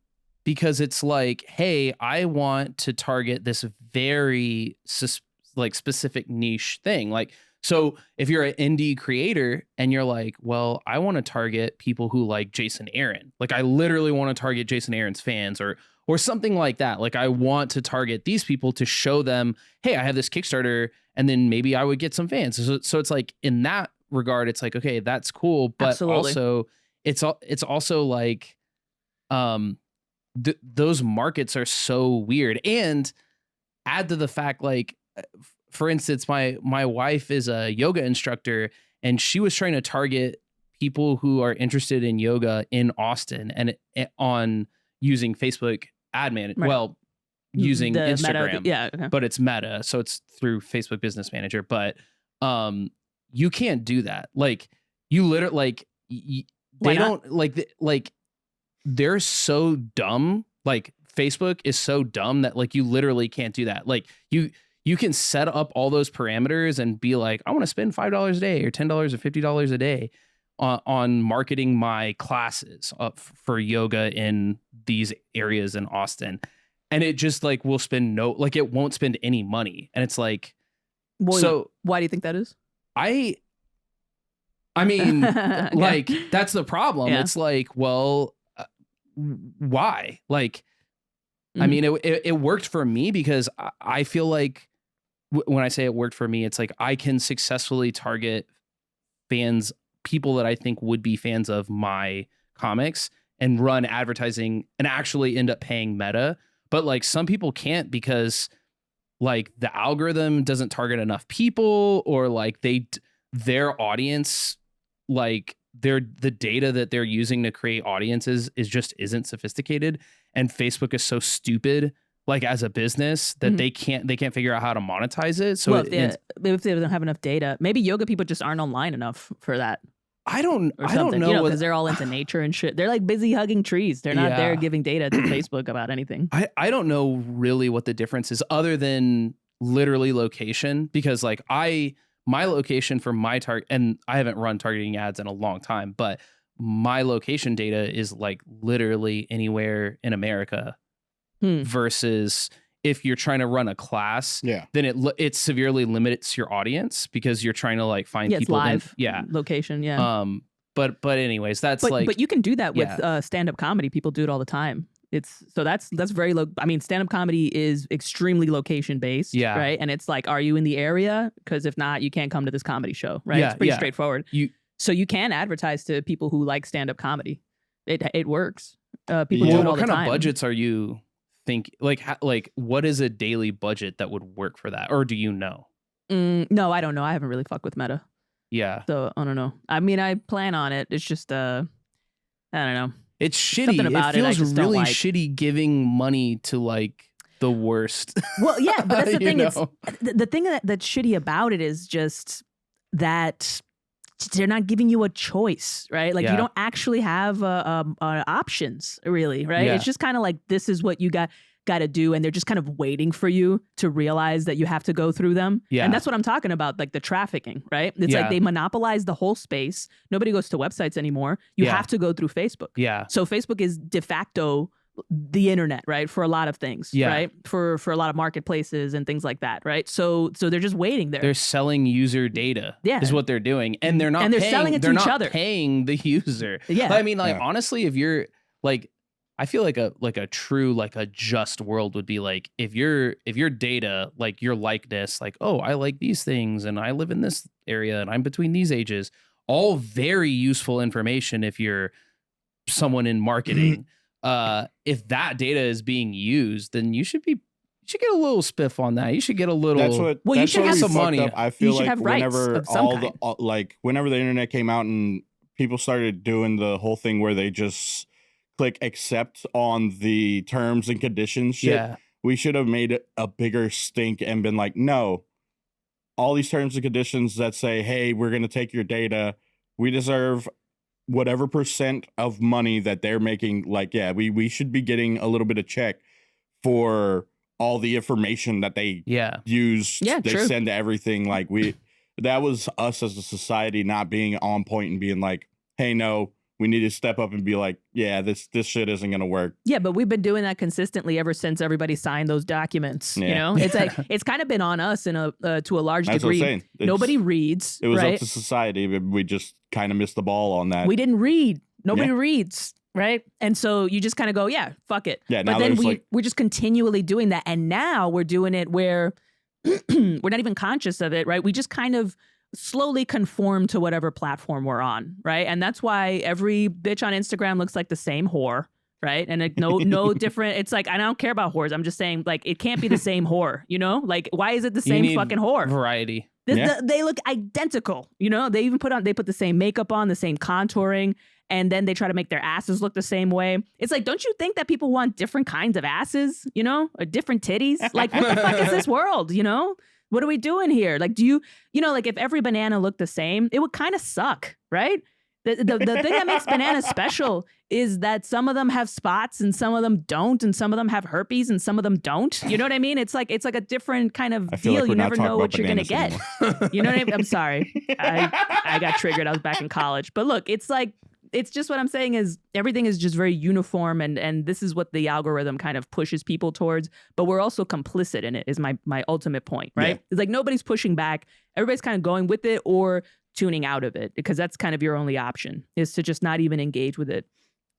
because it's like, hey, I want to target this very specific niche thing. Like, So if you're an indie creator and you're like, well, I want to target people who like Jason Aaron, like I literally want to target Jason Aaron's fans or something like that. Like I want to target these people to show them, hey, I have this Kickstarter, and then maybe I would get some fans. So it's like in that regard, it's like, okay, that's cool. But Absolutely. also it's also like, those markets are so weird. And add to the fact, like, for instance, my wife is a yoga instructor, and she was trying to target people who are interested in yoga in Austin and on using Facebook ad manager. Right. Well, using The Instagram, Meta, okay. but it's Meta, so it's through Facebook Business Manager. But you can't do that. Like you literally like they don't like they're so dumb. Like Facebook is so dumb that like you literally can't do that. Like you can set up all those parameters and be like, I want to spend $5 a day or $10 or $50 a day on marketing my classes for yoga in these areas in Austin. And it just like will spend it won't spend any money. And it's like, well, so why do you think that is? I mean, like that's the problem. Yeah. It's like, well, why? Like, I mean, it worked for me because I feel like when I say it worked for me, it's like I can successfully target people that I think would be fans of my comics and run advertising and actually end up paying Meta. But like some people can't because like the algorithm doesn't target enough people, or like their audience, like the data that they're using to create audiences isn't sophisticated. And Facebook is so stupid, like as a business, that they can't figure out how to monetize it. So if they don't have enough data, maybe yoga people just aren't online enough for that. I don't know, because they're all into nature and shit. They're like busy hugging trees. They're not there giving data to Facebook about anything. I don't know really what the difference is other than literally location, because like my location for my target, and I haven't run targeting ads in a long time, but my location data is like literally anywhere in America. Versus if you're trying to run a class, then it severely limits your audience because you're trying to like find people live location. But anyways, but you can do that with stand-up comedy. People do it all the time. That's very low. I mean, stand-up comedy is extremely location based, right? And it's like, are you in the area? Because if not, you can't come to this comedy show, right? It's pretty straightforward. So you can advertise to people who like stand-up comedy. It works. People do it all the time. What kind of budgets are you think? Like what is a daily budget that would work for that? Or do you know? No, I don't know. I haven't really fucked with Meta. Yeah. So I don't know. I mean, I plan on it. It's just I don't know. It's shitty. It feels really shitty giving money to like the worst. Well, yeah, but that's the thing. It's the thing that's shitty about it is just that they're not giving you a choice, right? Like you don't actually have options, really, right? Yeah. It's just kind of like, this is what you got to do, and they're just kind of waiting for you to realize that you have to go through them. Yeah. And that's what I'm talking about, like the trafficking, right? It's like they monopolize the whole space. Nobody goes to websites anymore. You have to go through Facebook. Yeah. So Facebook is de facto the internet, right? For a lot of things, right? For a lot of marketplaces and things like that, right? So they're just waiting there. They're selling user data, is what they're doing, and they're not. And they're selling it to each other. Paying the user. Yeah. I mean, like honestly, if you're like, I feel like a true like a just world would be like if your data, like your likeness, like, oh, I like these things and I live in this area and I'm between these ages, all very useful information if you're someone in marketing. If that data is being used, then you should get a little spiff on that. You should get a little. You should have some money. I feel like whenever whenever the internet came out and people started doing the whole thing where they just click accept on the terms and conditions shit, we should have made it a bigger stink and been like, no, all these terms and conditions that say, hey, we're going to take your data, we deserve whatever percent of money that they're making. Like, we should be getting a little bit of check for all the information that they use. They send to everything. Like that was us as a society not being on point and being like, hey, no, we need to step up and be like, yeah, this shit isn't going to work. Yeah, but we've been doing that consistently ever since everybody signed those documents. Yeah. You know, it's like it's kind of been on us in a to a large That's degree. What I'm saying. Nobody reads. It was right? up to society, but we just kind of missed the ball on that. We didn't read. Nobody reads. Right. And so you just kind of go, yeah, fuck it. Yeah, but then we're just continually doing that. And now we're doing it where we're not even conscious of it. Right. We just kind of slowly conform to whatever platform we're on. Right. And that's why every bitch on Instagram looks like the same whore. Right. And like, no different. It's like, I don't care about whores. I'm just saying, like, it can't be the same whore. You know, like, why is it the same fucking whore? Variety. They look identical. You know, they put the same makeup on, the same contouring. And then they try to make their asses look the same way. It's like, don't you think that people want different kinds of asses, you know, or different titties? Like, what the fuck is this world, you know? What are we doing here? Like, like if every banana looked the same, it would kind of suck, right? The thing that makes bananas special is that some of them have spots and some of them don't, and some of them have herpes and some of them don't. You know what I mean? It's like a different kind of deal. Like you never know what you're gonna get. You know what I mean? I'm sorry. I got triggered. I was back in college. But look, it's like, it's just what I'm saying is everything is just very uniform, and this is what the algorithm kind of pushes people towards, but we're also complicit in it is my ultimate point, right? Yeah. It's like nobody's pushing back. Everybody's kind of going with it or tuning out of it, because that's kind of your only option, is to just not even engage with it.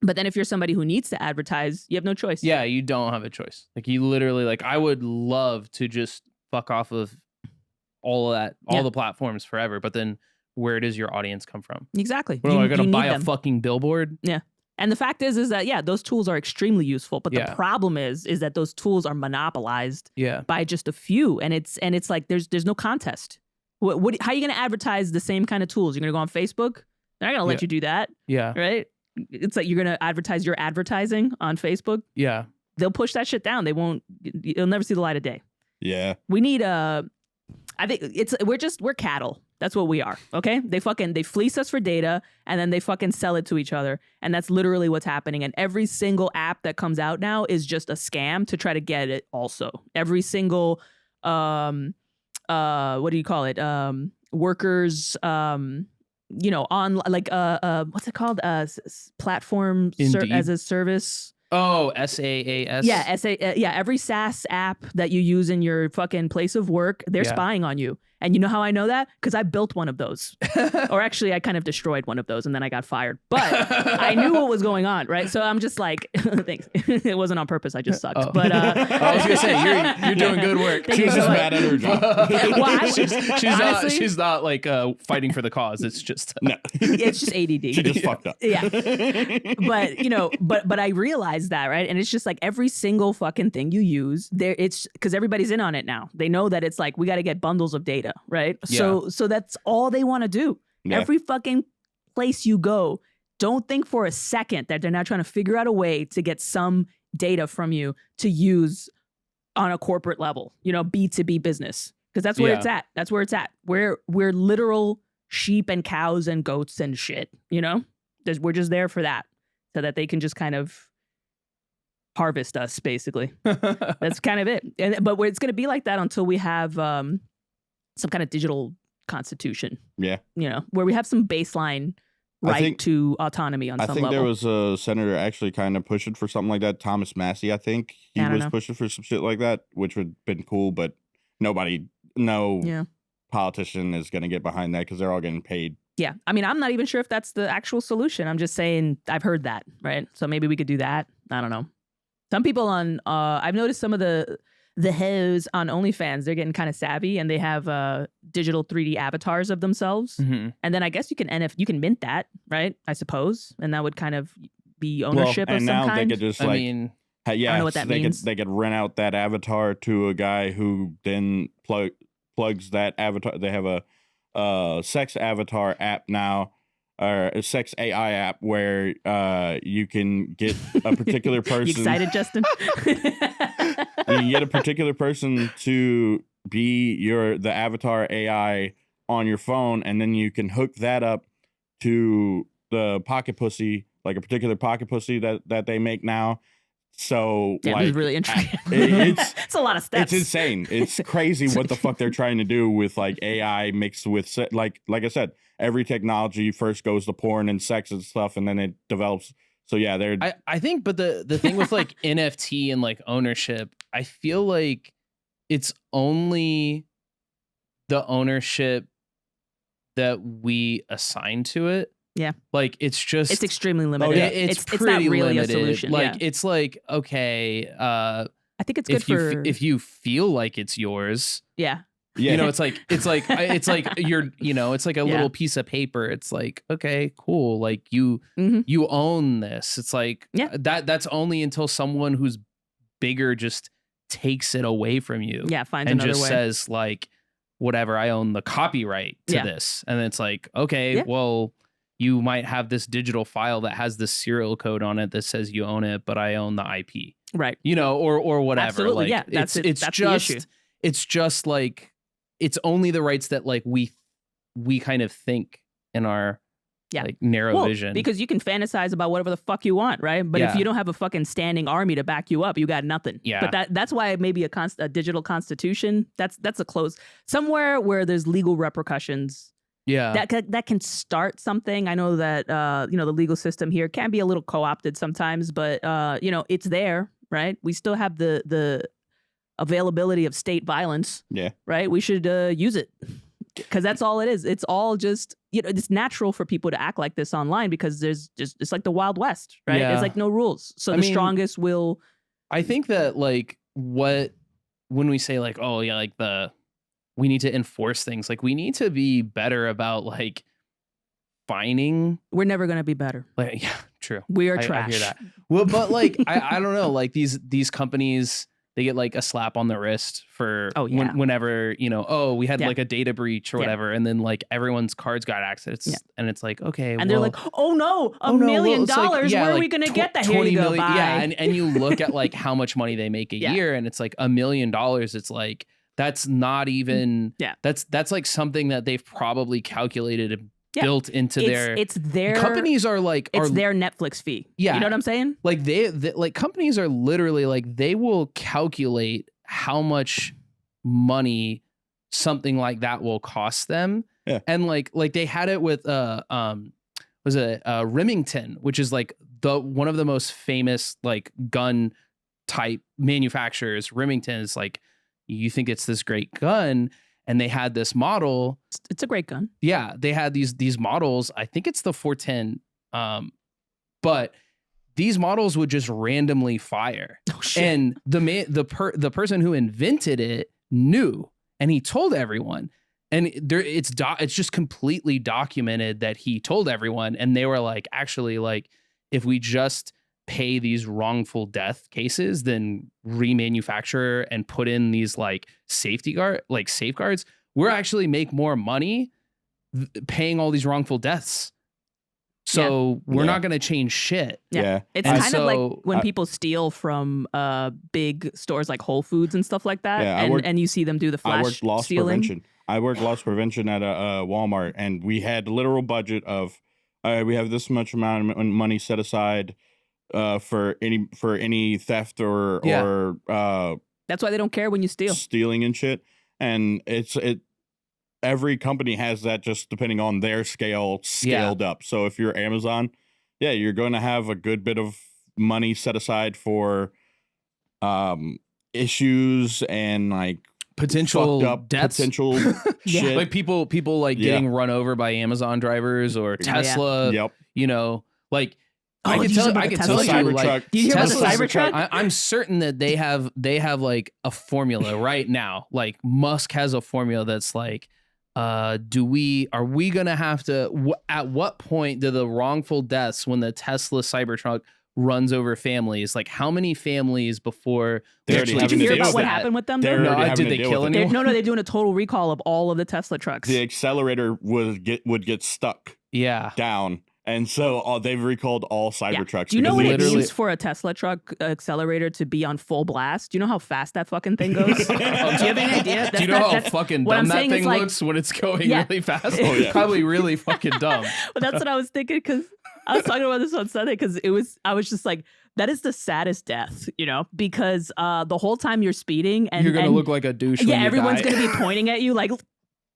But then if you're somebody who needs to advertise, you have no choice. Yeah, you don't have a choice. Like, you literally, like, I would love to just fuck off of all of that, all the platforms forever, but then where does your audience come from? Exactly. What, am I going to buy a fucking billboard? Yeah. And the fact is that, yeah, those tools are extremely useful. But the problem is that those tools are monopolized by just a few. And it's like there's no contest. How are you going to advertise the same kind of tools? You're going to go on Facebook? They're not going to let you do that. Yeah. Right? It's like you're going to advertise your advertising on Facebook. Yeah. They'll push that shit down. You'll never see the light of day. Yeah. We need I think we're cattle. That's what we are. Okay. They fleece us for data and then they fucking sell it to each other. And that's literally what's happening. And every single app that comes out now is just a scam to try to get it also. Every single, what do you call it? Workers, on like, what's it called? Platform as a service. Oh, SaaS. Yeah, every SaaS app that you use in your fucking place of work, they're spying on you. And you know how I know that? Because I built one of those. Or actually, I kind of destroyed one of those and then I got fired. But I knew what was going on, right? So I'm just like, thanks. It wasn't on purpose. I just sucked. Oh. But I was going to say, you're doing good work. She's just mad at her job. Well, she's not like fighting for the cause. It's just no. It's just ADD. She just fucked up. Yeah. But I realized that, right? And it's just like every single fucking thing you use there, it's because everybody's in on it now. They know that it's like, we got to get bundles of data. Right. Yeah. So that's all they want to do. Yeah. Every fucking place you go, don't think for a second that they're not trying to figure out a way to get some data from you to use on a corporate level, B2B business. Because that's where it's at. That's where it's at. We're literal sheep and cows and goats and shit, we're just there for that so that they can just kind of harvest us, basically. That's kind of it. But it's going to be like that until we have some kind of digital constitution. Yeah. Where we have some baseline to autonomy on some level. I think there was a senator actually kind of pushing for something like that. Thomas Massey, I think. He was pushing for some shit like that, which would have been cool, but no politician is going to get behind that because they're all getting paid. Yeah. I mean, I'm not even sure if that's the actual solution. I'm just saying I've heard that, right? So maybe we could do that. I don't know. Some people on, I've noticed some of the hoes on OnlyFans, they're getting kind of savvy and they have digital 3D avatars of themselves. Mm-hmm. And then I guess you can mint that, right? I suppose. And that would kind of be ownership of some kind. And now they could just I don't know what that means. They could rent out that avatar to a guy who then plugs that avatar. They have a sex avatar app now, or a sex AI app where you can get a particular person. You excited, Justin? You can get a particular person to be the avatar AI on your phone, and then you can hook that up to the pocket pussy, like a particular pocket pussy that they make now, So Damn, like, this is really interesting. It's a lot of steps. It's insane. It's crazy what the fuck they're trying to do with like AI mixed with like I said, every technology first goes to porn and sex and stuff, and then it develops. So yeah, they're. I think, but the thing with like NFT and like ownership, I feel like it's only the ownership that we assign to it. Yeah. Like it's extremely limited. Oh, yeah. It's pretty not really limited. a solution. Like yeah. it's like, okay, I think it's good for if you feel like it's yours. Yeah. You know, it's like you're, you know, it's like a little piece of paper. It's like, okay, cool. Like you own this. It's like that's only until someone who's bigger just takes it away from you. Yeah, finds and another just way. says like, whatever, I own the copyright to this. And it's like, okay, well, you might have this digital file that has this serial code on it that says you own it, but I own the IP. Right. You know, or whatever. Absolutely. Like, Yeah. That's it's the just issue. It's just like it's only the rights that like we kind of think in our like narrow vision. Because you can fantasize about whatever the fuck you want, right? But if you don't have a fucking standing army to back you up, you got nothing. Yeah. But that's why maybe a digital constitution, that's a close somewhere where there's legal repercussions. Yeah. That can start something. I know that you know, the legal system here can be a little co-opted sometimes, but you know, it's there, right? We still have the availability of state violence. Yeah. Right? We should use it. Because that's all it is. It's all just, you know, it's natural for people to act like this online because there's just, it's like the Wild West, right? Yeah. It's like no rules. So the strongest will. I think that like when we say like, oh yeah, like we need to enforce things, like we need to be better about like fining. We're never going to be better. Like, yeah, true. We are I trash. hear that. Well, but like, I don't know, like these companies, they get like a slap on the wrist for whenever, you know, oh, we had like a data breach or whatever. And then like everyone's cards got accessed and it's like, okay. And they're like, oh no, $1 million. Like, where like are we going to get that? Here you go. Bye. Yeah. And you look at like how much money they make a year and it's like $1 million. It's like, that's not even, that's like something that they've probably calculated and built into it's their companies are like it's their Netflix fee. Yeah, you know what I'm saying? Like they like companies are literally like they will calculate how much money something like that will cost them. Yeah. And like they had it with was it Remington, which is like one of the most famous like gun type manufacturers. Remington is like, you think it's this great gun. And they had this model. It's a great gun. Yeah, they had these models. I think it's the 410. But these models would just randomly fire. Oh shit! And the person who invented it knew, and he told everyone. And it's just completely documented that he told everyone. And they were like, actually, like if we just pay these wrongful death cases, then remanufacture and put in these like safeguards, we're actually make more money paying all these wrongful deaths. So we're not going to change shit. Yeah. It's kind of like when people steal from big stores like Whole Foods and stuff like that. Yeah, and you see them do the flash stealing. I worked loss prevention at a Walmart, and we had a literal budget of we have this much amount of money set aside for any theft or that's why they don't care when you stealing and shit. And every company has that, just depending on their scaled up. So if you're Amazon, you're going to have a good bit of money set aside for issues and like potential deaths, potential shit. Like people like getting run over by Amazon drivers or Tesla. Yep. You know, like I can tell you, like, do you hear about the Cybertruck? I'm certain that they have like a formula right now. Like Musk has a formula that's like, are we gonna have to? At what point do the wrongful deaths when the Tesla Cybertruck runs over families? Like how many families before? Did you hear about what happened with them? No, did they kill anyone? No, they're doing a total recall of all of the Tesla trucks. The accelerator would get stuck. Yeah. Down. And so they've recalled all Cybertrucks. Do you know what it literally- means for a Tesla truck accelerator to be on full blast? Do you know how fast that fucking thing goes? Do you have any idea? Do you know how fucking dumb that thing looks when it's going really fast? Oh, yeah. Probably really fucking dumb. But that's what I was thinking, because I was talking about this on Sunday, because I was just like, that is the saddest death, because the whole time you're speeding and you're gonna look like a douche. Yeah, when you everyone's die. gonna be pointing at you like,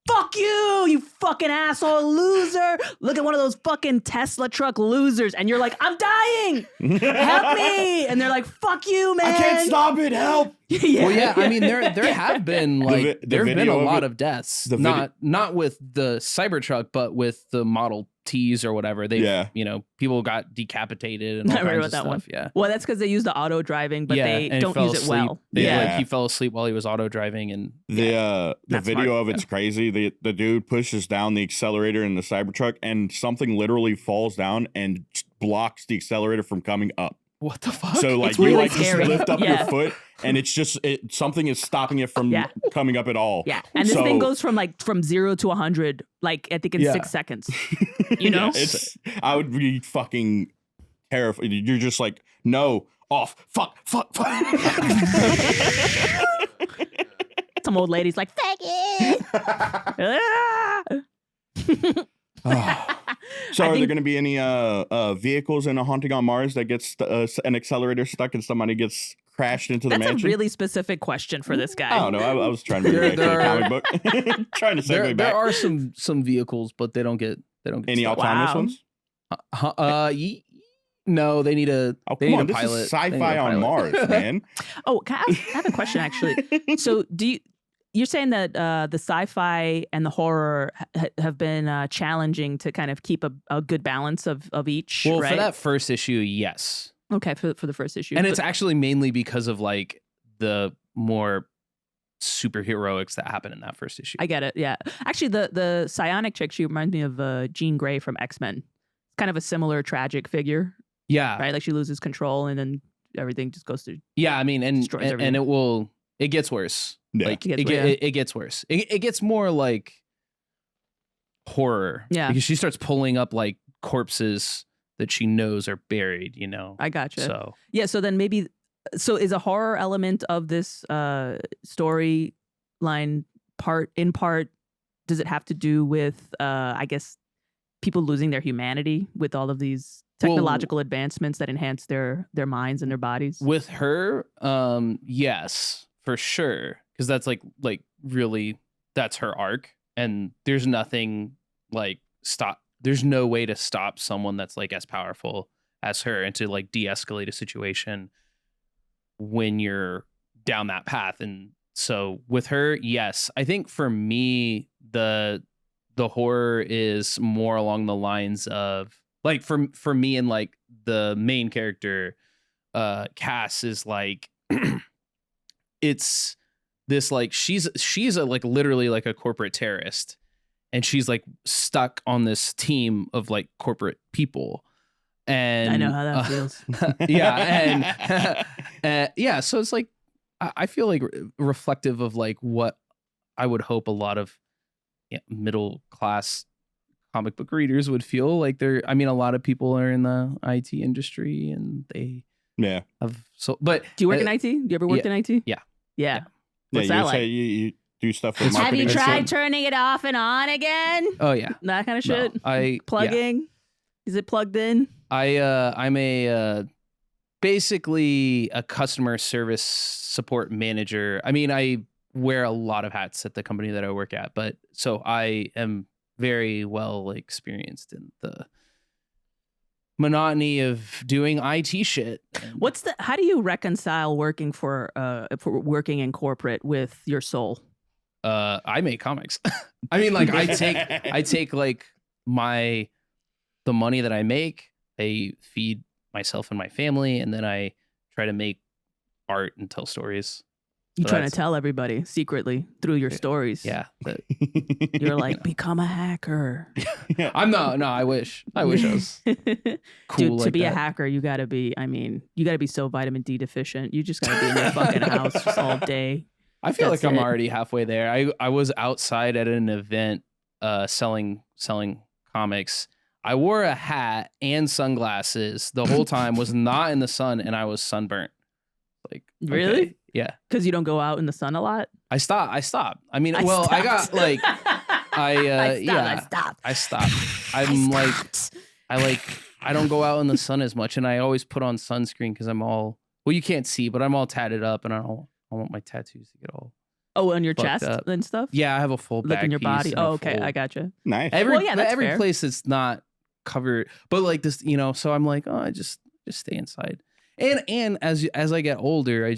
fuck you fucking asshole loser. Look at one of those fucking Tesla truck losers. And you're like, I'm dying. Help me. And they're like, fuck you, man. I can't stop it. Help. Yeah. Well, yeah, I mean, there have been like there have been a lot of deaths. Not with the Cybertruck, but with the Model Ts or whatever. They, people got decapitated and all kinds of stuff. One. Yeah. Well, that's because they use the auto driving, but they don't use it well. He fell asleep while he was auto driving, and the video of it's crazy. The dude pushes down the accelerator in the Cybertruck, and something literally falls down and blocks the accelerator from coming up. What the fuck? So like really just scary. lift up your foot, and it's just something is stopping it from coming up at all. Yeah, and this thing goes from 0 to 100, like I think in 6 seconds. I would be fucking terrified. You're just like, no, off, fuck. Some old lady's like, fuck it. So are there going to be any vehicles in A Haunting on Mars that gets an accelerator stuck and somebody gets crashed into the mansion? That's a really specific question for this guy. I don't know. I was trying to bring it back to the comic book. Trying to segue back. There are some vehicles, but they don't get any stuck. autonomous ones. No, they need a pilot. This is sci-fi on Mars, man. Oh, I have a question actually. So you're saying that the sci-fi and the horror have been challenging to kind of keep a good balance of each, well, right? For that first issue, yes. Okay, for the first issue. And it's actually mainly because of like the more superheroics that happen in that first issue. I get it, yeah. Actually, the psionic chick, she reminds me of Jean Grey from X-Men. Kind of a similar tragic figure. Yeah. Right? Like she loses control and then everything just goes to... Yeah, I mean, and it gets worse. Yeah. Like it gets worse. It gets more like horror. Yeah. Because she starts pulling up like corpses that she knows are buried, I gotcha. So yeah, so then maybe is a horror element of this storyline part does it have to do with I guess people losing their humanity with all of these technological advancements that enhance their minds and their bodies? With her, yes, for sure. Because that's like really, that's her arc. And there's nothing like there's no way to stop someone that's like as powerful as her and to like de-escalate a situation when you're down that path. And so with her, yes, I think for me, the horror is more along the lines of like for me and like the main character, Cass is like, it's this like she's a like literally like a corporate terrorist, and she's like stuck on this team of like corporate people, and I know how that feels. Yeah, and yeah, so it's like I feel like reflective of like what I would hope a lot of middle class comic book readers would feel like. I mean, a lot of people are in the IT industry and they have but do you work in IT? Do you ever worked in IT? Yeah. What's that like? You do stuff with Have marketing. you tried turning it off and on again? Oh yeah, that kind of shit. No, plugging. Is it plugged in? I'm a basically a customer service support manager. I mean, I wear a lot of hats at the company that I work at, but so I am very well experienced in the monotony of doing IT shit. How do you reconcile working for working in corporate with your soul? I make comics. I mean, like I take like the money that I make, I feed myself and my family, and then I try to make art and tell stories. You're trying to tell everybody secretly through your stories. Yeah. You're like, become a hacker. I'm not. No, I wish I was cool. Dude, like to be that. a hacker, you gotta be so vitamin D deficient. You just gotta be in your fucking house just all day. I feel like I'm already halfway there. I was outside at an event selling comics. I wore a hat and sunglasses the whole time, was not in the sun, and I was sunburnt. Like, really? Okay. Yeah. Because you don't go out in the sun a lot? I stopped. I mean, I got like, I stopped. I don't go out in the sun as much, and I always put on sunscreen because you can't see, but I'm all tatted up, and I want my tattoos to get all. Oh, on your chest up. And stuff? Yeah, I have a full back like in your body. Oh, okay, full... I gotcha. Nice. Every place that's not covered, but like this, so I'm like, oh, I just stay inside. And as I get older,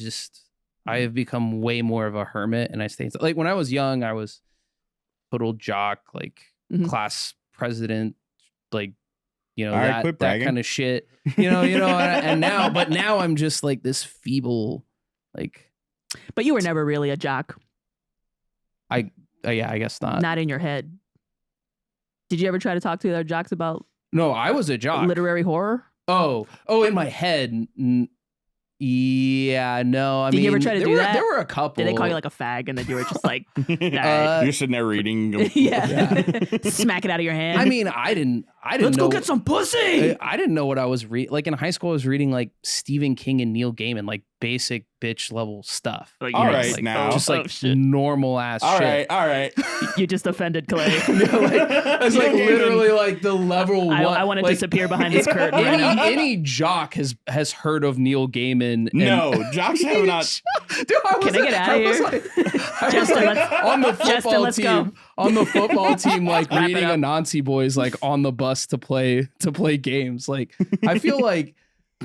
I have become way more of a hermit, and I stay inside. Like when I was young, I was total jock, like class president, like that kind of shit. And now I'm just like this feeble, like. But you were never really a jock. I guess not. Not in your head. Did you ever try to talk to the other jocks about? No, I was a jock. Literary horror. Oh, in my head. Yeah, no. I mean, did you ever try to do that? There were a couple. Did they call you like a fag, and then you were just like, you're sitting there reading? Smack it out of your hand. I mean, I didn't. Let's go get some pussy. I didn't know what I was reading. Like in high school, I was reading like Stephen King and Neil Gaiman, like basic bitch level stuff. All right, like, now just like normal ass shit. All right. You just offended Clay. It's like literally like the level. I want to disappear behind this curtain. Any jock has heard of Neil Gaiman. No, jocks have not. Dude, Can I get out of here? Justin, on the football team. Go. On the football team, like reading Anansi Boys, like on the bus to play games. Like I feel like,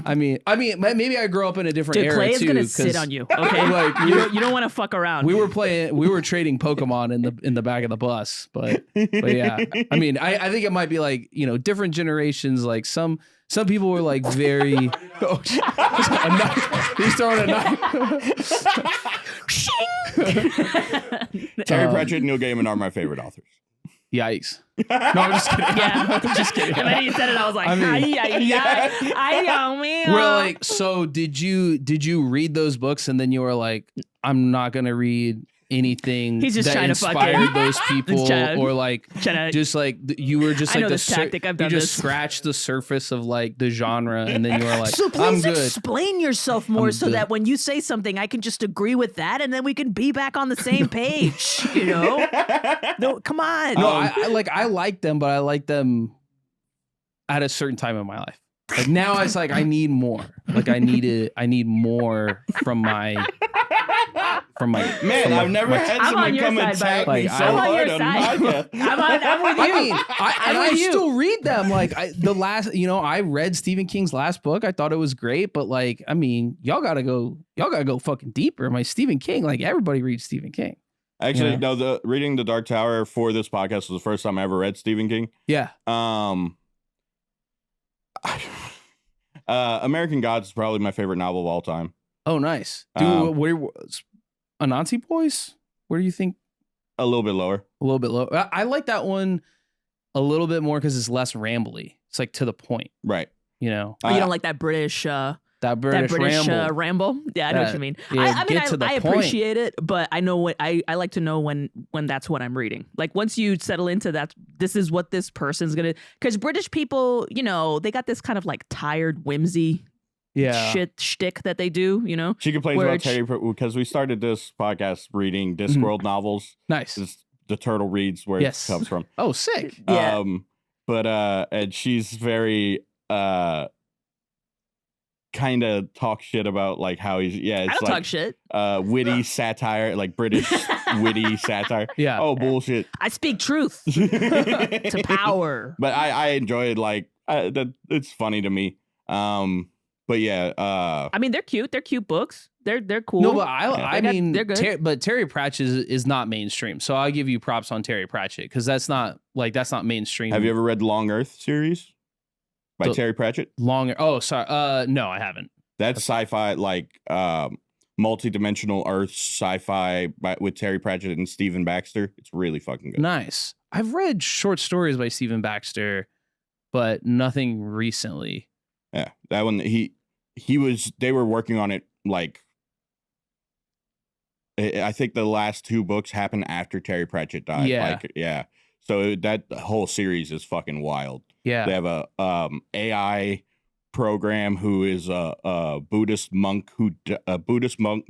I mean, maybe I grew up in a different era Clay is too. Gonna sit on you, okay? Like you don't want to fuck around. We were trading Pokemon in the back of the bus, but yeah. I mean, I think it might be like different generations. Like some people were like very. He's throwing a knife. Terry Pratchett and Neil Gaiman are my favorite authors. Yikes. No, I'm just kidding. Yeah, I'm just kidding. And then he said it, I was like, We're like, so did you read those books and then you were like, I'm not gonna read anything He's just that trying inspired to fuck those people, or like just like you were just I like know this tactic. I've done this. Scratched the surface of like the genre, and then you were like, so please I'm good. explain yourself more so that when you say something, I can just agree with that, and then we can be back on the same page. No, come on. No, I like them, but I like them at a certain time in my life. Like now, it's like I need more. Like I need more from my. Man, I've never had someone come attack me so hard on podcast. I'm with you. I mean, I still read them. Like I read Stephen King's last book. I thought it was great, but like, I mean, y'all gotta go fucking deeper. My Stephen King, like everybody reads Stephen King. Actually, no. Reading The Dark Tower for this podcast was the first time I ever read Stephen King. Yeah. American Gods is probably my favorite novel of all time. Oh, nice. Dude, where Anansi Boys? Where do you think? A little bit lower. A little bit lower. I like that one a little bit more because it's less rambly. It's like to the point. Right. You don't like that British ramble. Yeah, I know what you mean. Yeah, I appreciate it, but I know what I like to know when that's what I'm reading. Like once you settle into that, this is what this person's gonna. Because British people, they got this kind of like tired whimsy. Shtick that they do, She complains about Terry because we started this podcast reading Discworld novels. Nice. It's the turtle reads where it comes from. Oh, sick. Yeah. But and she's very kind of talk shit about like how he's it's I don't like talk shit. Witty satire, like British witty satire. Yeah. Oh, bullshit. I speak truth to power. But I enjoy it. Like that. It's funny to me. But yeah, I mean they're cute. They're cute books. They're cool. No, but I mean they're good. but Terry Pratchett is not mainstream. So I'll give you props on Terry Pratchett because that's not mainstream. Have you ever read Long Earth series by Terry Pratchett? Oh, sorry. No, I haven't. That's sci-fi, like multi-dimensional Earth sci-fi with Terry Pratchett and Stephen Baxter. It's really fucking good. Nice. I've read short stories by Stephen Baxter, but nothing recently. Yeah, that one they were working on it like I think the last two books happened after Terry Pratchett died. Yeah. Like, yeah. So that whole series is fucking wild. Yeah. They have a AI program who is a Buddhist monk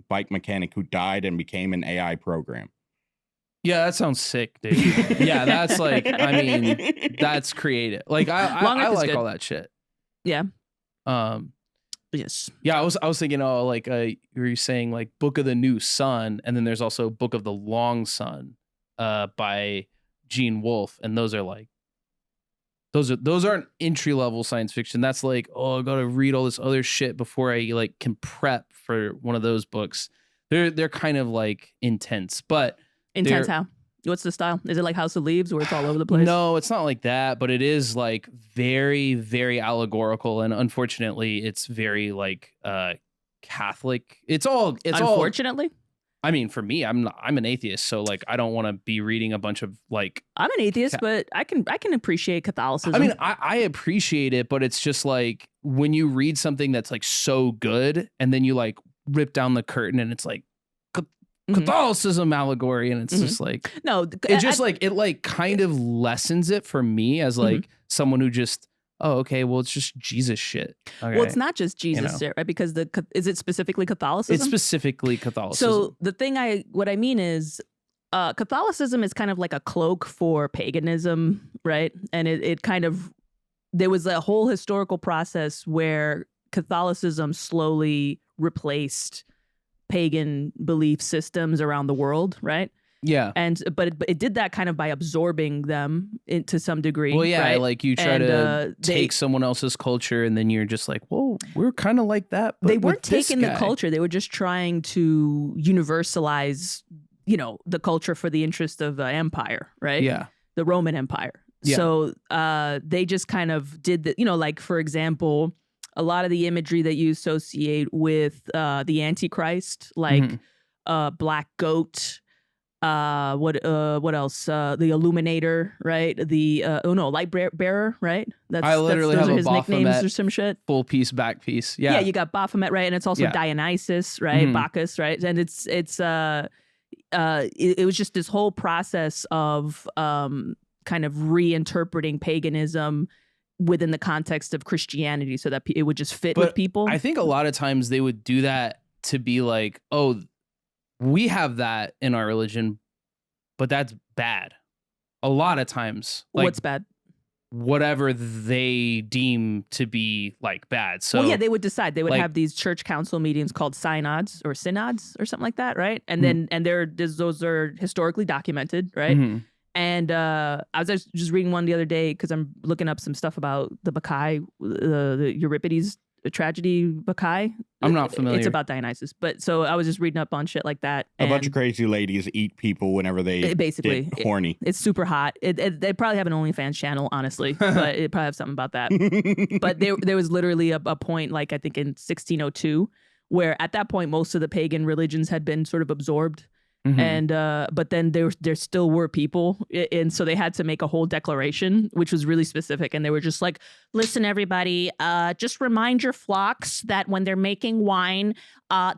bike mechanic who died and became an AI program. Yeah, that sounds sick, dude. Yeah, that's like, I mean, that's creative. Like I like all that shit. Yeah. Yes. Yeah, I was thinking, like you were saying like Book of the New Sun, and then there's also Book of the Long Sun, by Gene Wolfe, and those are like those aren't entry level science fiction. That's like, I gotta read all this other shit before I like can prep for one of those books. They're kind of like intense, but intense how? What's the style? Is it like House of Leaves where it's all over the place? No, it's not like that, but it is like very, very allegorical, and unfortunately, it's very like Catholic. It's unfortunately. I mean, for me, I'm an atheist, so like I don't want to be reading a bunch of like. I'm an atheist, but I can appreciate Catholicism. I mean, I appreciate it, but it's just like when you read something that's like so good, and then you like rip down the curtain, and it's like Catholicism allegory, and it's just like it just like it like kind of lessens it for me as like someone who just okay, well, it's just Jesus shit. Okay. Well, it's not just Jesus shit, right? Because is it specifically Catholicism? It's specifically Catholicism. So the thing what I mean is Catholicism is kind of like a cloak for paganism, right? And it kind of, there was a whole historical process where Catholicism slowly replaced pagan belief systems around the world, right? Yeah. But it did that kind of by absorbing them to some degree. Well, yeah, right? like you try to take someone else's culture, and then you're just like, whoa, we're kind of like that. But they weren't taking the culture; they were just trying to universalize, the culture for the interest of the empire, right? Yeah, the Roman Empire. Yeah. So they just kind of did that. Like for example, a lot of the imagery that you associate with the Antichrist, like black goat. What else? The Illuminator, right? The light bearer, right? I literally those have are a his Baphomet nicknames or some shit. Full piece, back piece. Yeah, you got Baphomet, right? And it's also Dionysus, right? Bacchus, right? And it was just this whole process of kind of reinterpreting paganism within the context of Christianity, so that it would just fit with people. I think a lot of times they would do that to be like, we have that in our religion, but that's bad. A lot of times. Like, what's bad? Whatever they deem to be like bad. So they would decide. They would have these church council meetings called synods or something like that, right? And then those are historically documented, right? And I was just reading one the other day because I'm looking up some stuff about the Bacchae, the Euripides tragedy Bacchae. I'm not familiar. It's about Dionysus, but so I was just reading up on shit like that. A bunch of crazy ladies eat people whenever they get horny. It's super hot. They probably have an OnlyFans channel, honestly, but it probably have something about that. But there was literally a point, like I think in 1602, where at that point most of the pagan religions had been sort of absorbed. And but then there still were people, and so they had to make a whole declaration, which was really specific. And they were just like, "Listen, everybody, just remind your flocks that when they're making wine,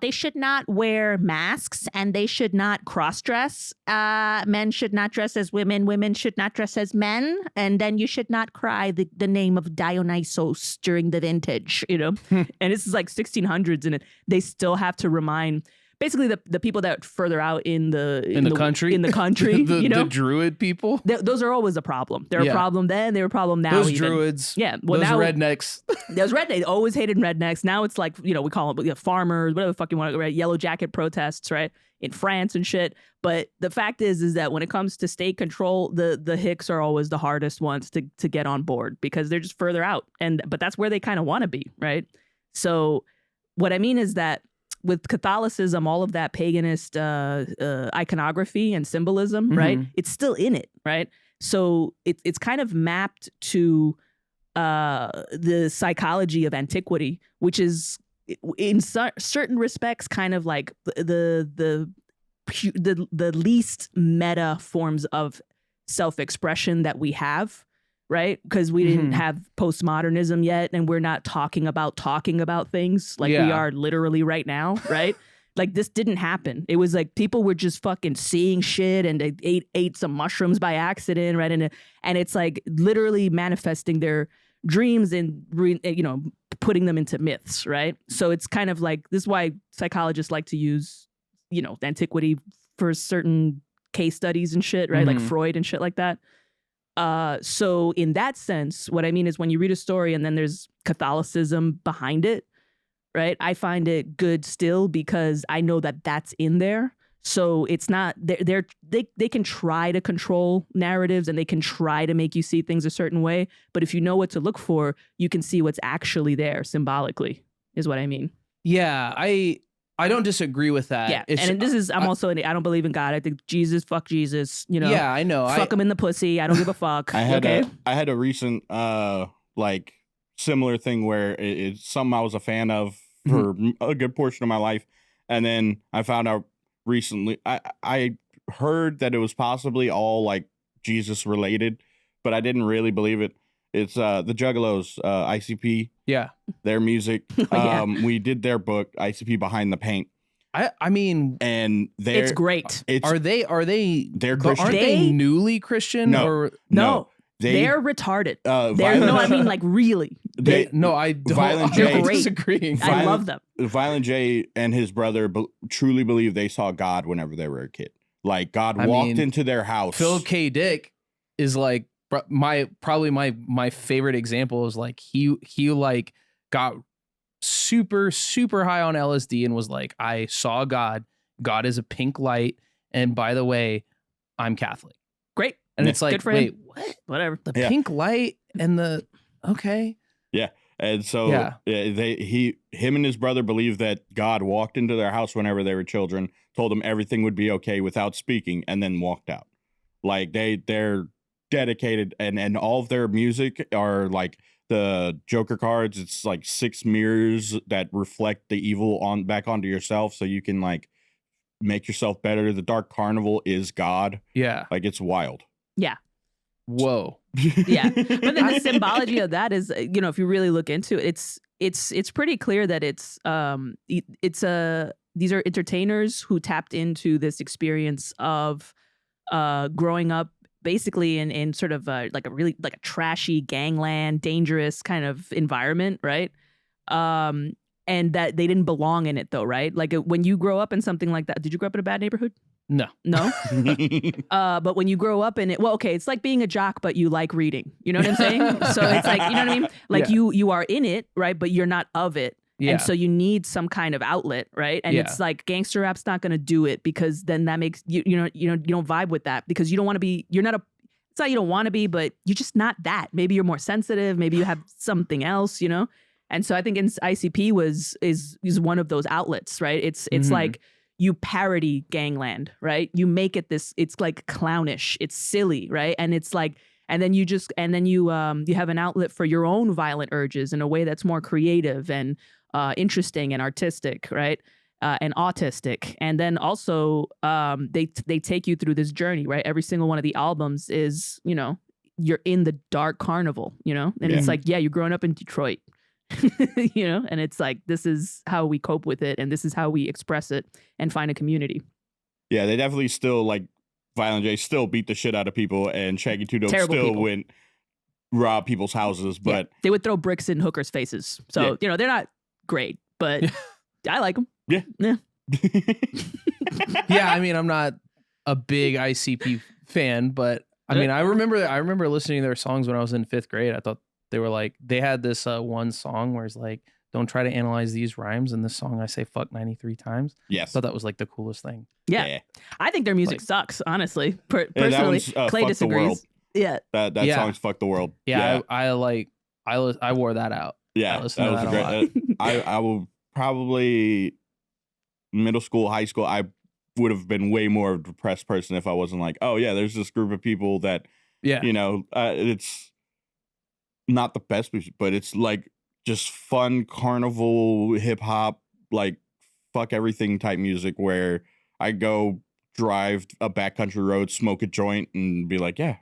they should not wear masks and they should not cross-dress. Men should not dress as women. Women should not dress as men. And then you should not cry the name of Dionysos during the vintage." And this is like 1600s, and they still have to remind. Basically, the people that further out in the country, the Druid people, those are always a problem. They're a problem then. They're a problem now. Those Druids, well, those now, rednecks. Those rednecks. They always hated rednecks. Now it's like we call them farmers, whatever the fuck you want, right? Yellow jacket protests, right? In France and shit. But the fact is that when it comes to state control, the Hicks are always the hardest ones to get on board because they're just further out, but that's where they kind of want to be, right? So what I mean is that. With Catholicism, all of that paganist iconography and symbolism, right? It's still in it, right? So it's kind of mapped to the psychology of antiquity, which is in certain respects kind of like the least meta forms of self-expression that we have. Right? Because we didn't have postmodernism yet, and we're not talking about things like we are literally right now, right? Like this didn't happen. It was like people were just fucking seeing shit and they ate some mushrooms by accident, right? And it's like literally manifesting their dreams and putting them into myths, right? So it's kind of like, this is why psychologists like to use antiquity for certain case studies and shit, right? Like Freud and shit like that. So in that sense, what I mean is when you read a story and then there's Catholicism behind it, right? I find it good still because I know that that's in there. So it's not, they can try to control narratives and they can try to make you see things a certain way. But if you know what to look for, you can see what's actually there symbolically, is what I mean. Yeah, I don't disagree with that. Yeah, I'm also I don't believe in God. I think Jesus, fuck Jesus. Yeah, I know. Fuck him in the pussy. I don't give a fuck. I had a recent like similar thing where it's something I was a fan of for a good portion of my life, and then I found out recently I heard that it was possibly all like Jesus related, but I didn't really believe it. It's the Juggalos, ICP. Yeah. Their music. Yeah. We did their book, ICP Behind the Paint. I mean, and it's great. Are they they're Christian? Aren't they newly Christian? No. They're retarded. I mean like really. I don't. Violent I'm J. disagreeing. I love them. Violent J and his brother truly believe they saw God whenever they were a kid. Like God walked into their house. Philip K. Dick is like my favorite example is like he like got super high on LSD and was like, I saw God. God is a pink light, and by the way, I'm Catholic. Great. And it's like, wait, what? Whatever. The pink light and the okay. Yeah. And so him and his brother believe that God walked into their house whenever they were children, told them everything would be okay without speaking, and then walked out. Like they're dedicated, and all of their music are like the Joker cards. It's like 6 mirrors that reflect the evil back onto yourself, so you can like make yourself better. The Dark Carnival is God. Yeah. Like it's wild. Yeah. Whoa. Yeah. But then the symbology of that is, if you really look into it, it's pretty clear that these are entertainers who tapped into this experience of growing up basically in sort of like a trashy gangland, dangerous kind of environment, right? And that they didn't belong in it though, right? Like when you grow up in something like that, did you grow up in a bad neighborhood? No. But when you grow up in it, well, okay, it's like being a jock, but you like reading. You know what I'm saying? So it's like, you know what I mean? Like you are in it, right? But you're not of it. Yeah. And so you need some kind of outlet, right? And it's like gangster rap's not gonna do it because then that makes you don't vibe with that because you don't want to be. It's not you don't want to be, but you're just not that. Maybe you're more sensitive. Maybe you have something else, And so I think ICP is one of those outlets, right? It's like you parody gangland, right? You make it it's like clownish, it's silly, right? And it's like, and then you have an outlet for your own violent urges in a way that's more creative and interesting and artistic, right? And autistic. And then also they take you through this journey, right? Every single one of the albums is, you're in the dark carnival, and it's like, you're growing up in Detroit. And it's like, this is how we cope with it and this is how we express it and find a community. Yeah, they definitely still like Violent J still beat the shit out of people, and Shaggy 2 Dope still went rob people's houses, but they would throw bricks in hookers' faces. So, they're not great, but I like them. Yeah. Yeah, I mean, I'm not a big ICP fan, but I mean, I remember listening to their songs when I was in 5th grade. I thought they were like, they had this one song where it's like, don't try to analyze these rhymes. In this song, I say fuck 93 times. Yes. I thought that was like the coolest thing. Yeah. I think their music sucks, honestly. Personally, Clay disagrees. Yeah. That song's Fuck the World. Yeah. I wore that out. Yeah. That was great. I will probably middle school, high school, I would have been way more of a depressed person if I wasn't like, oh yeah, there's this group of people that, it's not the best music, but it's like just fun carnival hip hop, like fuck everything type music where I go drive a backcountry road, smoke a joint, and be like, yeah,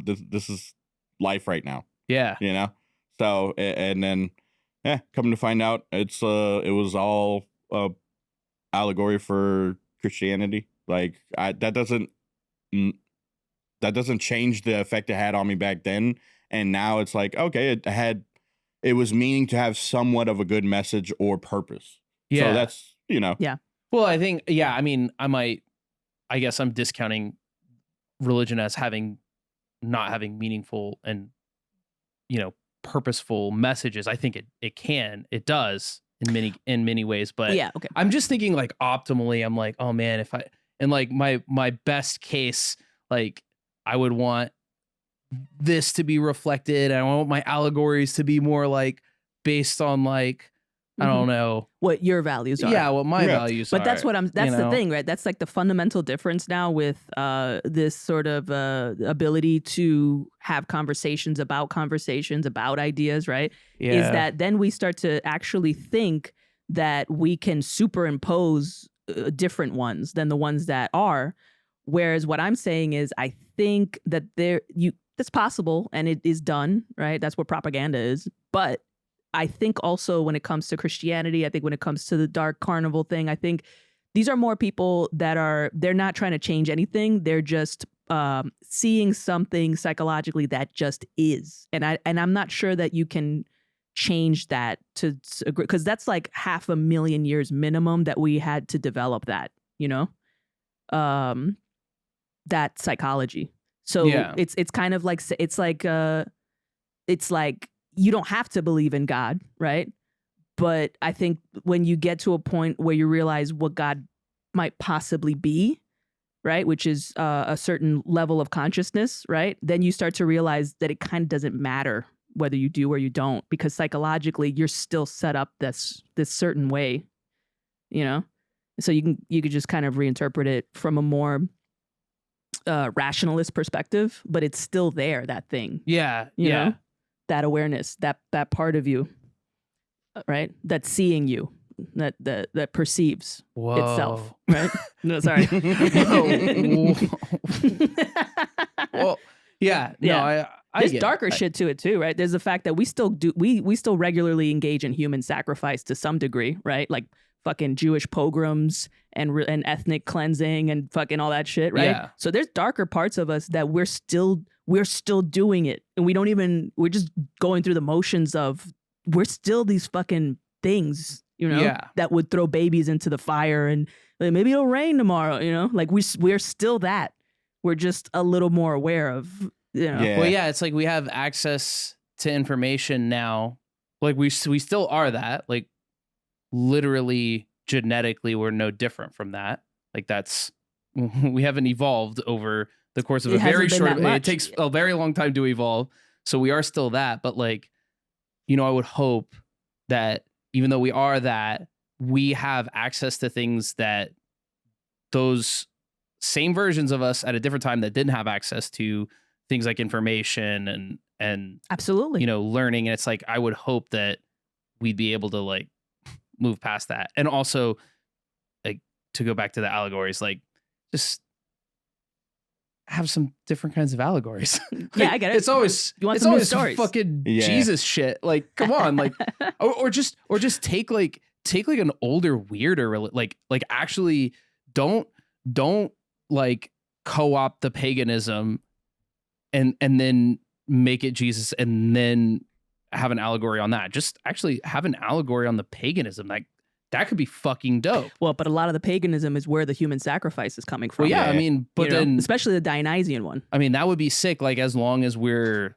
this is life right now. Yeah, So and then coming to find out, it was all allegory for Christianity. Like that doesn't change the effect it had on me back then. And now it's like, okay, it was meaning to have somewhat of a good message or purpose. Yeah. So that's, Yeah. Well, I think, I mean, I guess I'm discounting religion as not having meaningful and, purposeful messages. I think it does in many ways, but yeah, okay. I'm just thinking like optimally, I'm like, oh man, like my best case, like I would want this to be reflected. And I want my allegories to be more like based on like, I don't know what your values are. Yeah, what my values are. But that's the thing, right? That's like the fundamental difference now with this sort of ability to have conversations about ideas, right? Yeah. Is that then we start to actually think that we can superimpose different ones than the ones that are. Whereas what I'm saying is I think that that's possible and it is done, right? That's what propaganda is. But I think also when it comes to Christianity, I think when it comes to the dark carnival thing, I think these are more people that they're not trying to change anything. They're just seeing something psychologically that just is. And I'm not sure that you can change that to agree, because that's like 500,000 years minimum that we had to develop that, that psychology. So it's kind of like, it's like you don't have to believe in God, right? But I think when you get to a point where you realize what God might possibly be, right, which is a certain level of consciousness, right, then you start to realize that it kind of doesn't matter whether you do or you don't, because psychologically you're still set up this certain way, So you could just kind of reinterpret it from a more rationalist perspective, but it's still there, that thing. Yeah. You know? That awareness, that part of you, right? That's seeing you, that perceives itself, right? No, sorry. Well, yeah. No, there's darker shit to it too, right? There's the fact that we still regularly engage in human sacrifice to some degree, right? Like fucking Jewish pogroms and ethnic cleansing and fucking all that shit, right? Yeah. So there's darker parts of us that we're still doing it, and we're just going through the motions of we're still these fucking things, that would throw babies into the fire and like, maybe it'll rain tomorrow, like we're still that. We're just a little more aware of, Well, yeah, it's like we have access to information now. Like we still are that. Like literally genetically, we're no different from that. Like we haven't evolved over the course of a very short. It takes a very long time to evolve. So we are still that. But like, I would hope that even though we are that, we have access to things that those same versions of us at a different time that didn't have access to things like information and absolutely, learning. And it's like, I would hope that we'd be able to like move past that. And also like to go back to the allegories, like just have some different kinds of allegories. Yeah, I get it. It's always stories. Fucking Jesus shit. Like, come on, like, or just take an older, weirder, like actually don't like co-opt the paganism and then make it Jesus and then have an allegory on that. Just actually have an allegory on the paganism. Like that could be fucking dope. Well, but a lot of the paganism is where the human sacrifice is coming from. Well, yeah, I mean, but then especially the Dionysian one. I mean, that would be sick. Like as long as we're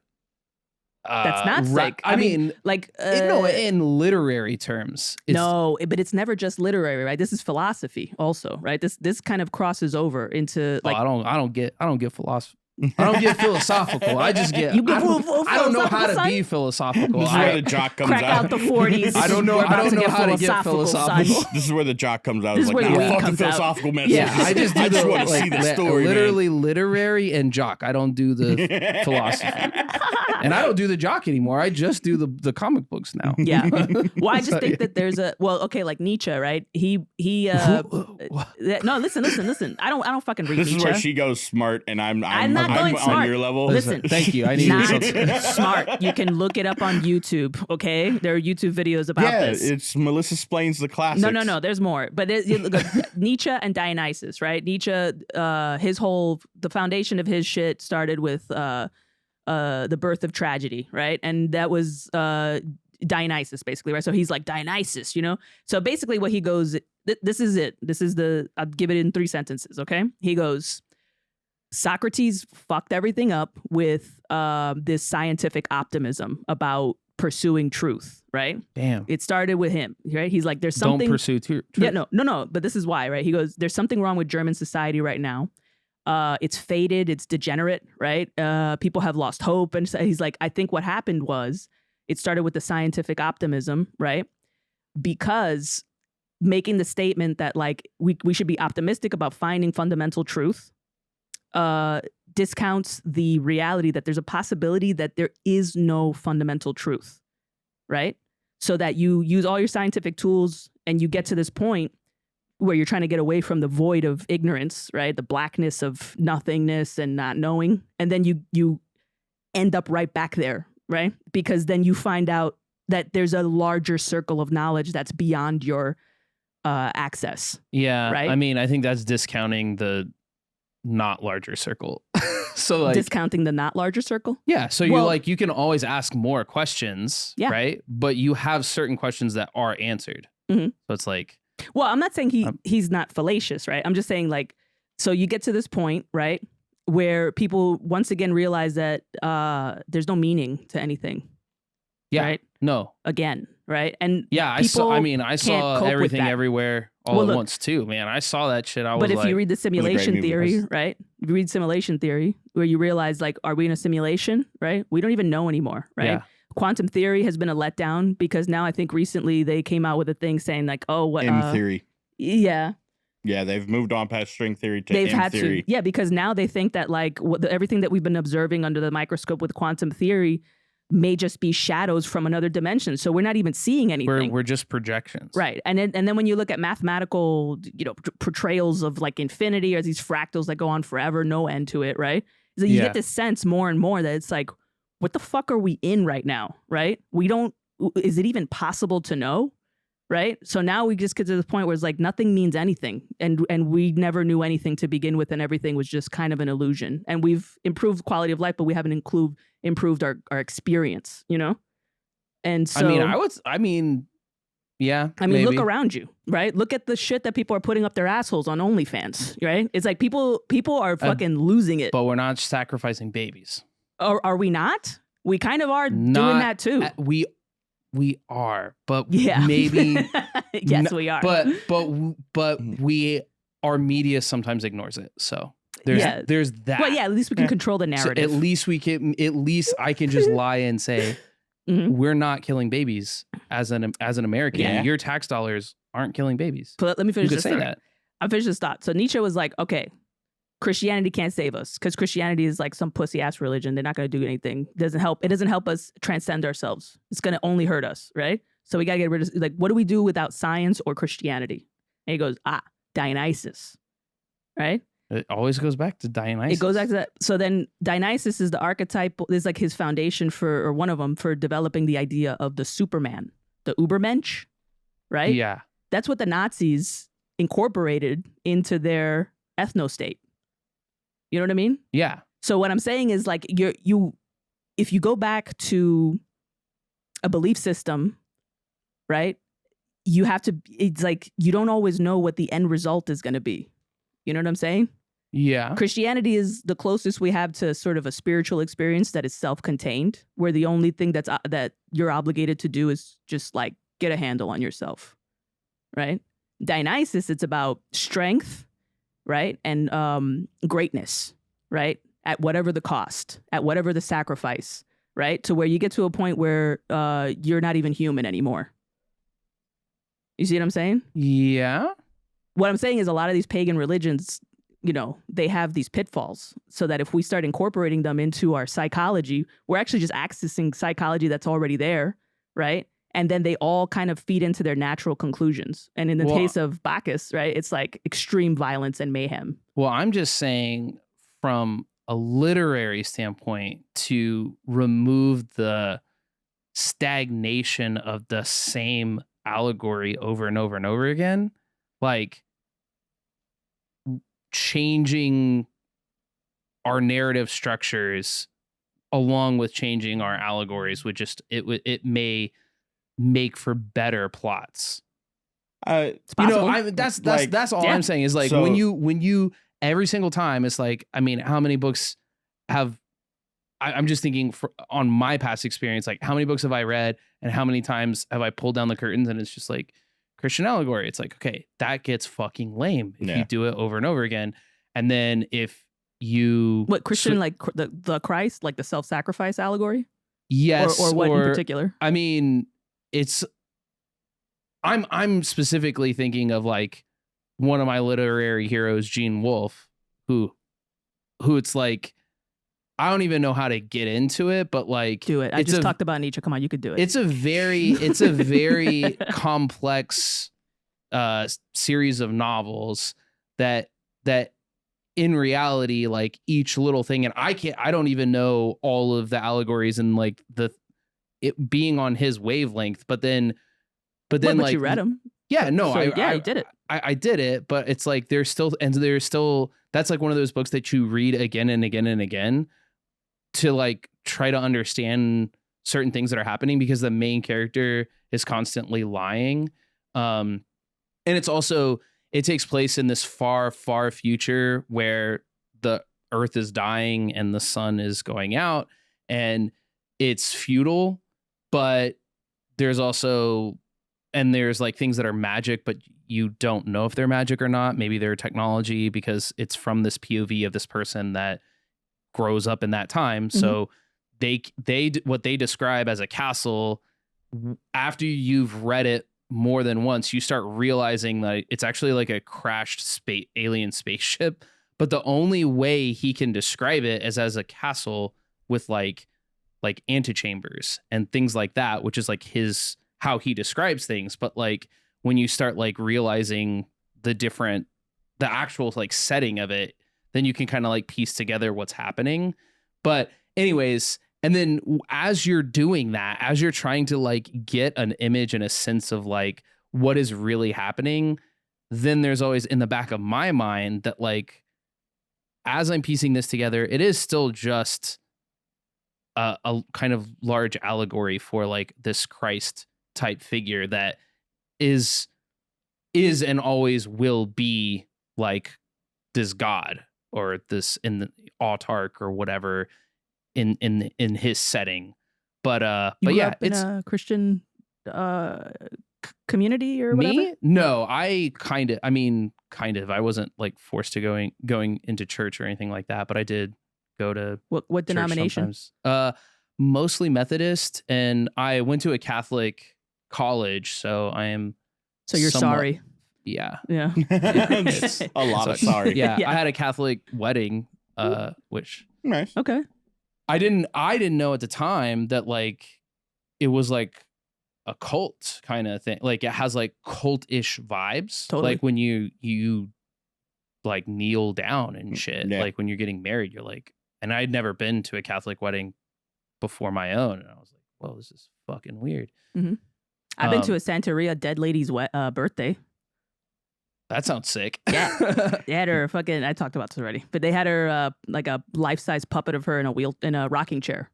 that's not sick. I mean, like no, in literary terms. No, but it's never just literary, right? This is philosophy, also, right? This kind of crosses over into like. I don't get philosophy. I don't get philosophical. I just get. I don't know how to be philosophical. This is where the jock comes crack out the 40s. I don't know how to get philosophical. This is where the jock comes out. This is like, where the weed fuck the comes out. philosophical message. Yeah, I just want to see the story. Literally, literary and jock. I don't do the philosophy, and I don't do the jock anymore. I just do the comic books now. Yeah. Well, I just think that there's like Nietzsche, right? He. No, listen. I don't fucking read Nietzsche. This is where she goes smart, and I'm not going I'm smart. on your level. Listen, Thank you. I need not smart. You can look it up on YouTube. Okay, there are YouTube videos about this. It's Melissa Explains the Classics. No. There's more. But Nietzsche and Dionysus, right? Nietzsche, the foundation of his shit started with the birth of tragedy, right? And that was Dionysus, basically, right? So he's like Dionysus, you know? So basically what he goes, this is it. I'll give it in 3 sentences, okay? He goes, Socrates fucked everything up with this scientific optimism about pursuing truth, right? Damn. It started with him, right? He's like, there's something. Don't pursue truth. Yeah, no. But this is why, right? He goes, there's something wrong with German society right now. It's faded. It's degenerate, right? People have lost hope. And so he's like, I think what happened was it started with the scientific optimism, right? Because making the statement that like we should be optimistic about finding fundamental truth discounts the reality that there's a possibility that there is no fundamental truth, right? So that you use all your scientific tools and you get to this point where you're trying to get away from the void of ignorance, right? The blackness of nothingness and not knowing. And then you end up right back there, right? Because then you find out that there's a larger circle of knowledge that's beyond your access. Yeah. Right? I mean, I think that's discounting the not larger circle. So like discounting the not larger circle? Yeah. So you're like, you can always ask more questions, right? But you have certain questions that are answered. Mm-hmm. So it's like, well, I'm not saying he's not fallacious, right? I'm just saying like, so you get to this point, right? Where people once again realize that there's no meaning to anything. Yeah. Right? No. Again, right? And yeah, I saw everything everywhere all at once too, man. I saw that shit. But if you read the simulation theory, right? If you read simulation theory, where you realize like, are we in a simulation, right? We don't even know anymore, right? Yeah. Quantum theory has been a letdown because now I think recently they came out with a thing saying like, oh, what M theory. Yeah. Yeah, they've moved on past string theory to they've M had theory. To. Yeah, because now they think that like everything that we've been observing under the microscope with quantum theory may just be shadows from another dimension. So we're not even seeing anything. We're just projections. Right. And then when you look at mathematical, portrayals of like infinity or these fractals that go on forever, no end to it, right? So you get this sense more and more that it's like, what the fuck are we in right now, right? Is it even possible to know, right? So now we just get to the point where it's like nothing means anything. And we never knew anything to begin with and everything was just kind of an illusion. And we've improved quality of life, but we haven't improved our experience, you know? And so... yeah. Maybe. Look around you, right? Look at the shit that people are putting up their assholes on OnlyFans, right? It's like people are fucking losing it. But we're not sacrificing babies. Are we not? We kind of are doing that too. We are, but maybe yes, we are. But our media sometimes ignores it. So there's that. Well, yeah, at least we can control the narrative. So at least I can just lie and say we're not killing babies as an American. Yeah. Your tax dollars aren't killing babies. But let me finish this. Say that. I'll finish this thought. So Nietzsche was like, okay, Christianity can't save us because Christianity is like some pussy ass religion. They're not going to do anything. It doesn't help us transcend ourselves. It's going to only hurt us, right? So we got to get rid of, like, what do we do without science or Christianity? And he goes, Dionysus, right? It always goes back to Dionysus. It goes back to that. So then Dionysus is the archetype, is like his foundation or one of them for developing the idea of the Superman, the Ubermensch, right? Yeah. That's what the Nazis incorporated into their ethno-state. You know what I mean? Yeah. So what I'm saying is like if you go back to a belief system, right? It's like you don't always know what the end result is going to be. You know what I'm saying? Yeah. Christianity is the closest we have to sort of a spiritual experience that is self-contained, where the only thing that you're obligated to do is just like get a handle on yourself, right? Dionysus, it's about strength, right? And greatness, right? At whatever the cost, at whatever the sacrifice, right? To where you get to a point where you're not even human anymore. You see what I'm saying? Yeah. What I'm saying is a lot of these pagan religions, they have these pitfalls, so that if we start incorporating them into our psychology, we're actually just accessing psychology that's already there, right? And then they all kind of feed into their natural conclusions. And in the case of Bacchus, right, it's like extreme violence and mayhem. Well, I'm just saying from a literary standpoint to remove the stagnation of the same allegory over and over and over again, like changing our narrative structures along with changing our allegories would just it may make for better plots. It's possible. That's all I'm saying is like, so, when you every single time, it's like, I mean, how many books have I'm just thinking on my past experience, like how many books have I read and how many times have I pulled down the curtains and it's just like Christian allegory. It's like, okay, that gets fucking lame if you do it over and over again. And then if you Christian, like the Christ, like the self-sacrifice allegory? Yes. Or what in particular? I mean, I'm specifically thinking of like one of my literary heroes, Gene Wolfe, who it's like, I don't even know how to get into it, but like, do it. I just talked about Nietzsche. Come on, you could do it. It's a very complex series of novels that in reality, like each little thing, and I don't even know all of the allegories and like it being on his wavelength, but then but like you read them. Yeah, no, so, I did it. I did it, but it's like there's still that's like one of those books that you read again and again and again to like try to understand certain things that are happening because the main character is constantly lying. And it's also, it takes place in this far, far future where the earth is dying and the sun is going out and it's futile, but there's also, and there's like things that are magic, but you don't know if they're magic or not. Maybe they're technology because it's from this POV of this person that grows up in that time. Mm-hmm. So they what they describe as a castle, after you've read it more than once, you start realizing that it's actually like a crashed alien spaceship. But the only way he can describe it is as a castle with like antechambers and things like that, which is like how he describes things. But like when you start like realizing the actual like setting of it, then you can kind of like piece together what's happening. But anyways, and then as you're doing that, as you're trying to like get an image and a sense of like what is really happening, then there's always in the back of my mind that like, as I'm piecing this together, it is still just a kind of large allegory for like this Christ type figure that is and always will be like this God or this in the autarch or whatever in his setting. But yeah, it's a Christian community or whatever. Me? No, I kind of. I wasn't like forced to going into church or anything like that, but I did go to what denomination? Mostly Methodist, and I went to a Catholic college, so I am. So you're sorry. Yeah. It's a lot of sorry. Yeah, I had a Catholic wedding, which nice. Okay. I didn't know at the time that like it was like a cult kind of thing. Like it has like cult-ish vibes. Totally. Like when you like kneel down and shit. Yeah. Like when you're getting married, you're like, and I'd never been to a Catholic wedding before my own, and I was like, well, this is fucking weird. Mm-hmm. I've been to a Santeria dead lady's birthday. That sounds sick. Yeah. They had her fucking, I talked about this already, but they had her like a life-size puppet of her in a rocking chair.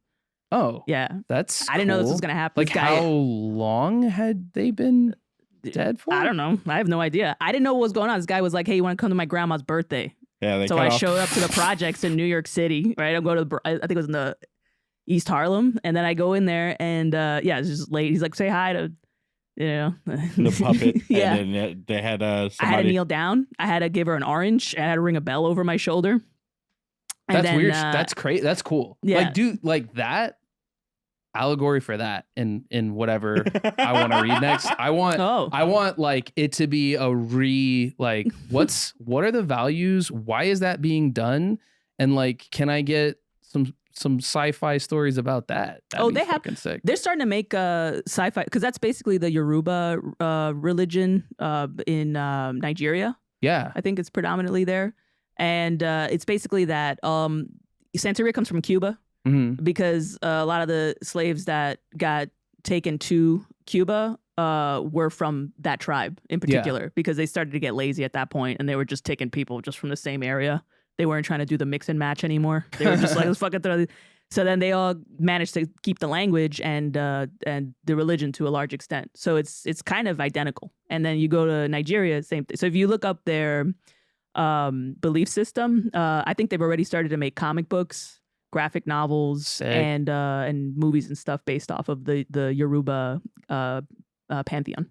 Oh. Yeah. That's I didn't know this was going to happen. Like how long had they been dead for? I don't know. I have no idea. I didn't know what was going on. This guy was like, hey, you want to come to my grandma's birthday? Yeah. So I showed up to the projects in New York City, right? I go to I think it was in the East Harlem. And then I go in there and it's just late. He's like, say hi to, the puppet. Yeah. And then they had somebody. I had to kneel down. I had to give her an orange. And I had to ring a bell over my shoulder. And that's weird. That's crazy. That's cool. Yeah. Like, dude, like that allegory for that in whatever I want to read next. I want like it to be like what are the values? Why is that being done? And like, can I get some sci-fi stories about that? They have. Sick. They're starting to make sci-fi because that's basically the Yoruba religion in Nigeria. Yeah, I think it's predominantly there, and it's basically that Santeria comes from Cuba because a lot of the slaves that got taken to Cuba were from that tribe in particular because they started to get lazy at that point and they were just taking people just from the same area. They weren't trying to do the mix and match anymore. They were just like, let's fucking throw. So then they all managed to keep the language and the religion to a large extent. So it's kind of identical. And then you go to Nigeria, same thing. So if you look up their belief system, I think they've already started to make comic books, graphic novels, and movies and stuff based off of the Yoruba pantheon.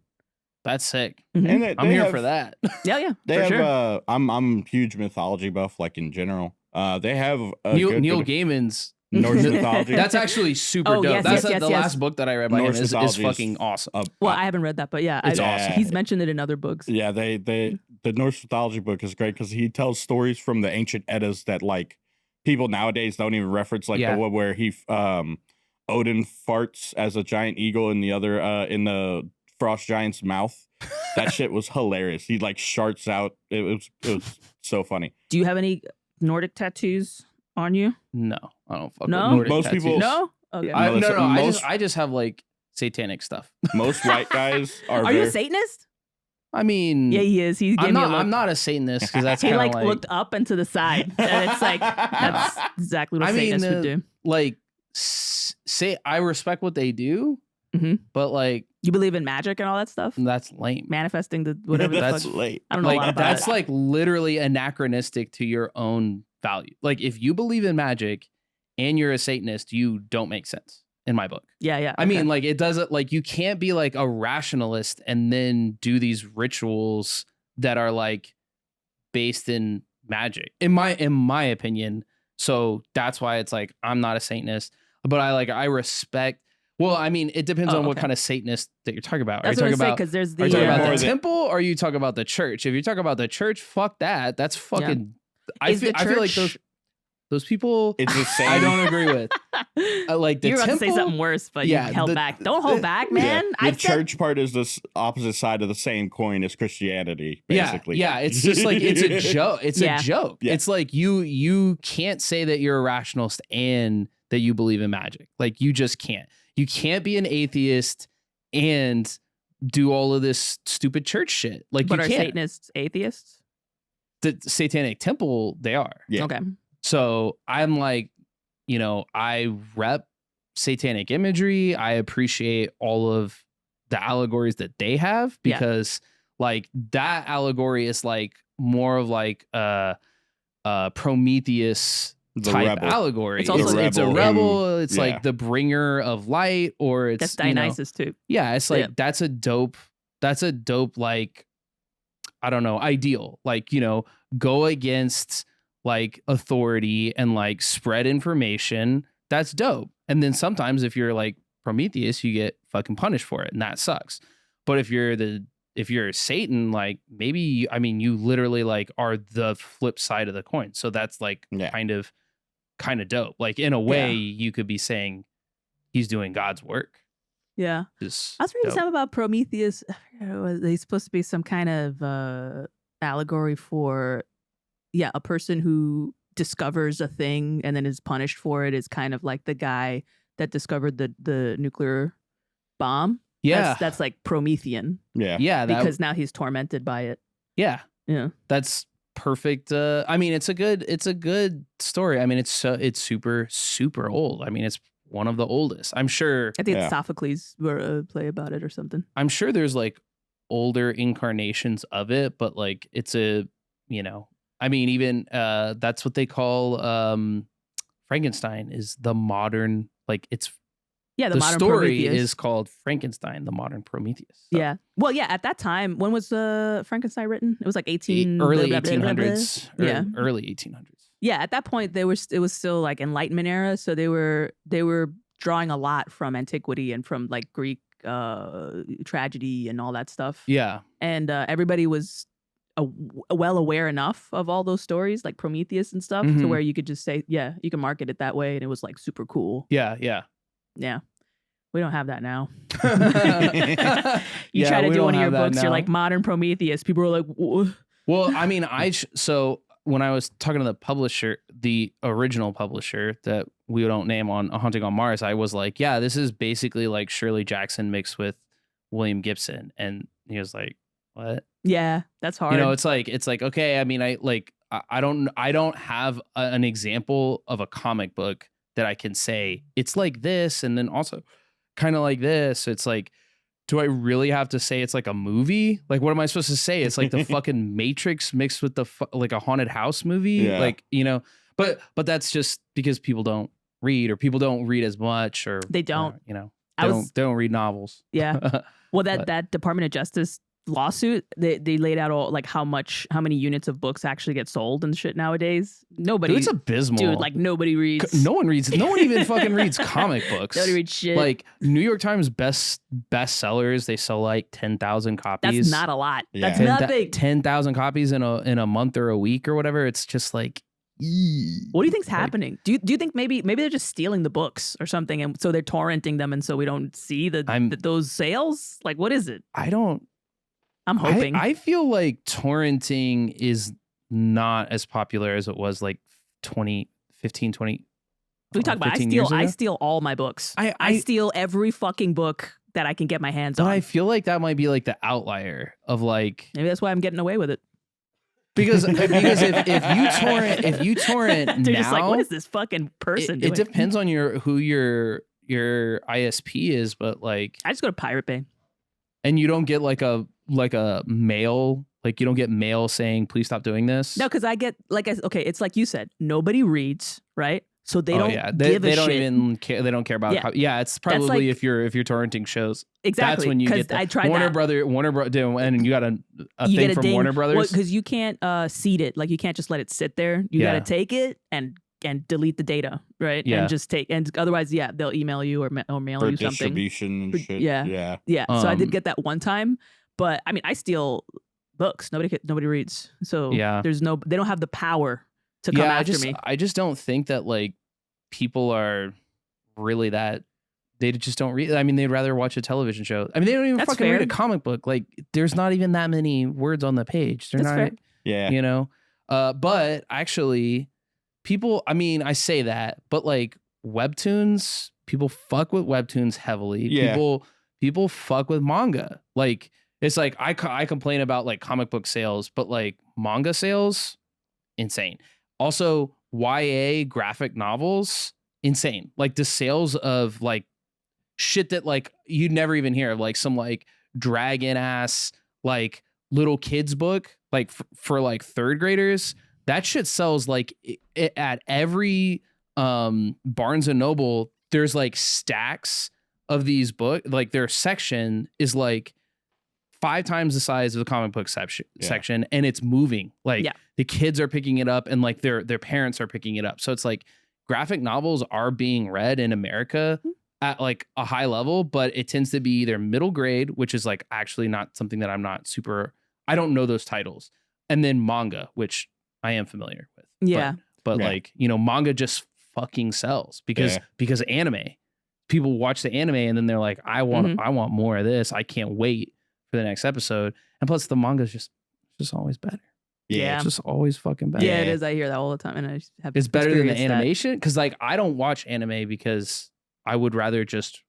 That's sick. And I'm here for that. Yeah, they have. sure. I'm huge mythology buff, like in general. They have Neil Gaiman's Norse mythology. That's actually super dope. That's the last book that I read by Norse him is fucking awesome. Well, I haven't read that, but yeah, it's awesome. He's mentioned it in other books. Yeah, the Norse mythology book is great because he tells stories from the ancient Eddas that like people nowadays don't even reference, like the one where he Odin farts as a giant eagle in the other in the frost giant's mouth. That shit was hilarious. He like sharts out. It was so funny. Do you have any Nordic tattoos on you? No, I don't fuck with Nordic most tattoos. people. No. Okay. I just have like satanic stuff. Most white guys are. Are you a Satanist? I mean, yeah, he is. He gave me a look. I'm not a Satanist because that's he like looked up and to the side, and it's like that's exactly what Satanists would do. Like, say I respect what they do, but like you believe in magic and all that stuff. That's lame. Manifesting the whatever. That's the fuck. lame. I don't know like, a lot about that's it. like literally anachronistic to your own value. Like if you believe in magic and you're a Satanist, you don't make sense in my book. Yeah. I mean, like it doesn't, like you can't be like a rationalist and then do these rituals that are like based in magic, in my opinion. So that's why it's like I'm not a Satanist, but I respect. Well, I mean, it depends on what kind of Satanist that you're talking about. That's are you what talking I say, about? because there's the are you talking about the temple, or are you talking about the church? If you're talking about the church, fuck that. That's fucking. Yeah. I feel like those people. It's the same. I don't agree with. Like the you're about temple, to say something worse, but you held back. Don't hold back, man. The church part is the opposite side of the same coin as Christianity, basically. Yeah. It's just like it's a joke. It's a joke. Yeah. It's like you can't say that you're a rationalist and that you believe in magic. Like you just can't. You can't be an atheist and do all of this stupid church shit. Like, but you are can't. Satanists atheists? The Satanic Temple, they are. Yeah. Okay. So I'm like, I rep satanic imagery. I appreciate all of the allegories that they have because, like, that allegory is like more of like Prometheus type allegory. It's also it's a rebel. It's like the bringer of light, or it's that's Dionysus too. Yeah, it's like that's a dope like, I don't know, ideal. Like, go against like authority and like spread information. That's dope. And then sometimes if you're like Prometheus, you get fucking punished for it, and that sucks. But if you're Satan, like maybe you literally like are the flip side of the coin. So that's like kind of dope. Like in a way, you could be saying he's doing God's work. Yeah. I was reading something about Prometheus. He's supposed to be some kind of allegory for a person who discovers a thing and then is punished for it, is kind of like the guy that discovered the nuclear bomb. Yeah. That's like Promethean. Yeah. Yeah. Because now he's tormented by it. Yeah. Yeah. That's perfect. I mean, it's a good story. I mean, it's super, super old. I mean, it's one of the oldest. I'm sure. I think Sophocles wrote a play about it or something. I'm sure there's like older incarnations of it, but like it's I mean, even that's what they call Frankenstein is the modern, like it's the modern story Prometheus is called Frankenstein, the modern Prometheus. So. Yeah. Well, yeah. At that time, when was Frankenstein written? It was like early 1800s. Yeah, early 1800s. Yeah. At that point, it was still like Enlightenment era, so they were drawing a lot from antiquity and from like Greek tragedy and all that stuff. Yeah. And everybody was well aware enough of all those stories, like Prometheus and stuff, to where you could just say, you can market it that way, and it was like super cool. Yeah. Yeah. We don't have that now. You try to do one of your books, you're like modern Prometheus. People are like, whoa. Well, I mean, when I was talking to the publisher, the original publisher that we don't name on A Haunting on Mars, I was like, yeah, this is basically like Shirley Jackson mixed with William Gibson. And he was like, what? Yeah, that's hard. You know, it's like, okay. I mean, I don't have an example of a comic book that I can say it's like this. And then also kind of like this. It's like, do I really have to say it's like a movie? Like, what am I supposed to say? It's like the fucking Matrix mixed with the like a haunted house movie. Yeah. Like, you know, but that's just because people don't read, or people don't read as much, or they don't. You know, they don't read novels. Yeah. Well, that Department of Justice lawsuit, they laid out all like how many units of books actually get sold and shit nowadays. Nobody. Dude, it's abysmal. Dude, like nobody reads. No one even fucking reads comic books. Nobody reads shit. Like New York Times bestsellers, they sell like 10,000 copies. That's not a lot. Yeah. That's nothing. 10,000 copies in a month or a week or whatever. It's just like, what do you think's happening? Do you think maybe they're just stealing the books or something, and so they're torrenting them, and so we don't see those sales? Like, what is it? I'm hoping. I feel like torrenting is not as popular as it was like 15, 20. We talk about I steal all my books. I steal every fucking book that I can get my hands on. I feel like that might be like the outlier of like, maybe that's why I'm getting away with it. Because if you torrent they're now, just like, what is this fucking person doing? It depends on who your ISP is, but like I just go to Pirate Bay. And you don't get like a mail, like you don't get mail saying please stop doing this. No, because I get okay, it's like you said, nobody reads, right? So they don't give a they don't shit. Even care. They don't care about it's probably like, if you're torrenting shows. Exactly. That's when you get I tried Warner Brother, and you got a thing from Warner Brothers. Because you can't seed it. Like you can't just let it sit there. You got to take it and delete the data, right? Yeah. And just and otherwise, they'll email you or mail for you something. Distribution and shit. Yeah. So I did get that one time, but I mean, I steal books. Nobody reads. So they don't have the power to come after me. I just don't think that like people are really that. They just don't read. I mean, they'd rather watch a television show. I mean, they don't even fucking read a comic book. Like, there's not even that many words on the page. They're not. Fair. Yeah. You know. But actually, people. I mean, I say that, but like webtoons, people fuck with webtoons heavily. Yeah. People fuck with manga. Like, it's like I complain about like comic book sales, but like manga sales, insane. Also, YA graphic novels, insane. Like the sales of like shit that like you'd never even hear of, like some like dragon ass like little kids book, like for like third graders. That shit sells like at every Barnes and Noble. There's like stacks of these books. Like their section is like 5 times the size of the comic book section, and it's moving. Like the kids are picking it up, and like their parents are picking it up. So it's like graphic novels are being read in America at like a high level, but it tends to be either middle grade, which is like actually not something that I don't know those titles, and then manga, which I am familiar with. But like, you know, manga just fucking sells because anime. People watch the anime and then they're like, I want more of this. I can't wait for the next episode. And plus the manga is just always better. Yeah. It's just always fucking better. Yeah, it is. I hear that all the time. And I have it's better than the animation. Cause like I don't watch anime because I would rather just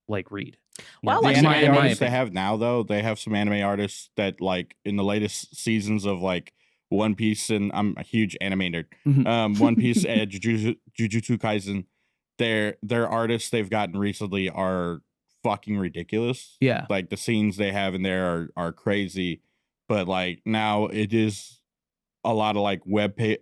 like read. Well, the anime artists they have now though, they have some anime artists that like in the latest seasons of like One Piece, and I'm a huge anime nerd. One Piece and Jujutsu Kaisen, their artists they've gotten recently are fucking ridiculous. Yeah. Like the scenes they have in there are crazy. But like now it is a lot of like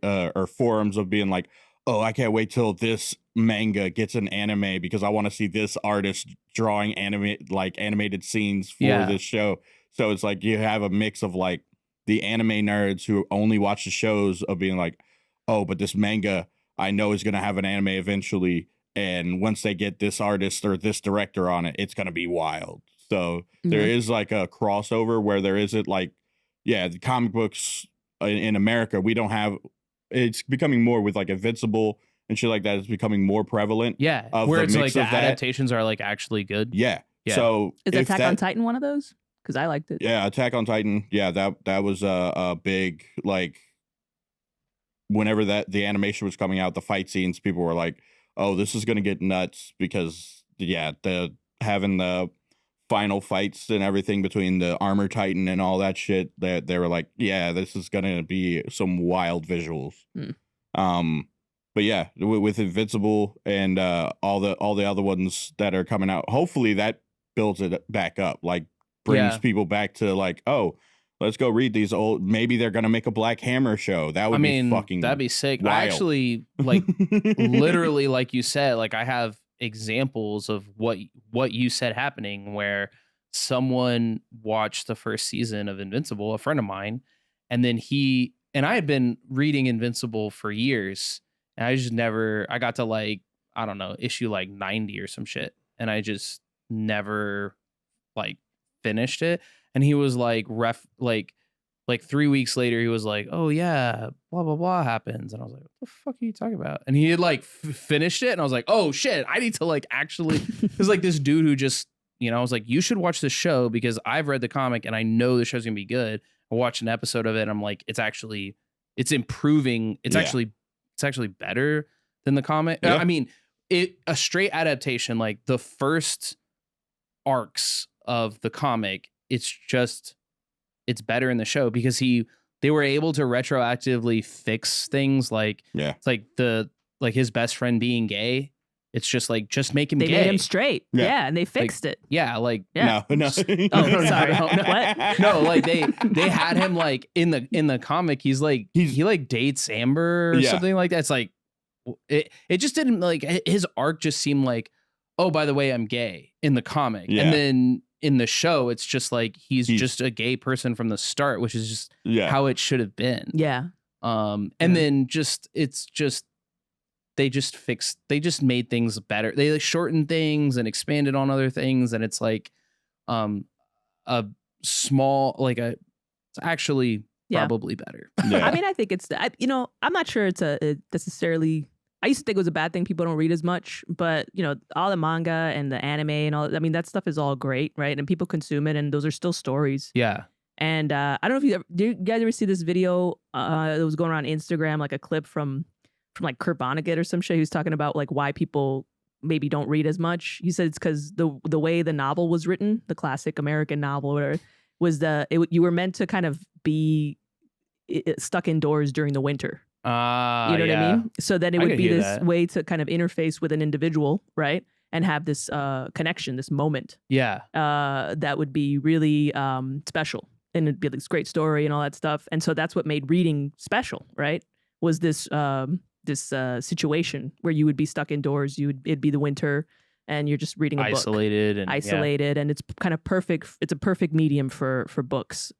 or forums of being like, oh, I can't wait till this manga gets an anime because I want to see this artist drawing animated scenes for this show. So it's like you have a mix of like the anime nerds who only watch the shows of being like, oh, but this manga I know is going to have an anime eventually. And once they get this artist or this director on it, it's going to be wild. So there is like a crossover where there isn't like, the comic books in America, we don't have, it's becoming more with like Invincible and shit like that. It's becoming more prevalent. Yeah. Where it's like the adaptations are like actually good. Yeah. So is Attack on Titan one of those? Because I liked it. Yeah. Attack on Titan. Yeah. That was a big, like, whenever the animation was coming out, the fight scenes, people were like, "Oh, this is gonna get nuts," because having the final fights and everything between the Armor Titan and all that shit, that they were like, "Yeah, this is gonna be some wild visuals." But yeah, with Invincible and all the other ones that are coming out, hopefully that builds it back up, like brings people back to like, oh, let's go read these old. Maybe they're gonna make a Black Hammer show. That would be fucking. That'd be sick. Wild. I actually like literally, like you said, like I have examples of what you said happening where someone watched the first season of Invincible, a friend of mine, and then I had been reading Invincible for years. And I just never, I got to like, I don't know, issue like 90 or some shit. And I just never like finished it. And he was like, like 3 weeks later, he was like, oh yeah, blah, blah, blah happens. And I was like, what the fuck are you talking about? And he had like finished it. And I was like, oh shit, I need to like actually, because like this dude who just, I was like, you should watch this show because I've read the comic and I know the show's gonna be good. I watched an episode of it. And I'm like, it's improving. It's actually better than the comic. Yeah. I mean, a straight adaptation, like the first arcs of the comic, it's better in the show because they were able to retroactively fix things like it's like his best friend being gay. It's just like, just make him gay. They made him straight. Yeah. And they fixed it. Yeah. Like, no. Oh, sorry. What? No, like they had him like in the comic. He like dates Amber or something like that. It's like, it just didn't like his arc just seemed like, oh, by the way, I'm gay in the comic. Yeah. And then in the show, it's just like, he's just a gay person from the start, which is just how it should have been. Yeah. And then they just made things better. They like shortened things and expanded on other things. And it's like, a small, like it's actually probably better. Yeah. I mean, I think I'm not sure it's necessarily, I used to think it was a bad thing people don't read as much, but all the manga and the anime and all, I mean, that stuff is all great, right? And people consume it and those are still stories. Yeah. And I don't know if do you guys ever see this video that was going around Instagram, like a clip from like Kurt Vonnegut or some shit. He was talking about like why people maybe don't read as much. He said it's because the way the novel was written, the classic American novel or whatever, was you were meant to kind of be stuck indoors during the winter. You know what I mean? So then it would be this way to kind of interface with an individual, right? And have this connection, this moment. Yeah. That would be really special. And it'd be this great story and all that stuff. And so that's what made reading special, right? Was this situation where you would be stuck indoors. It'd be the winter and you're just reading a book. Isolated. And it's kind of perfect. It's a perfect medium for books.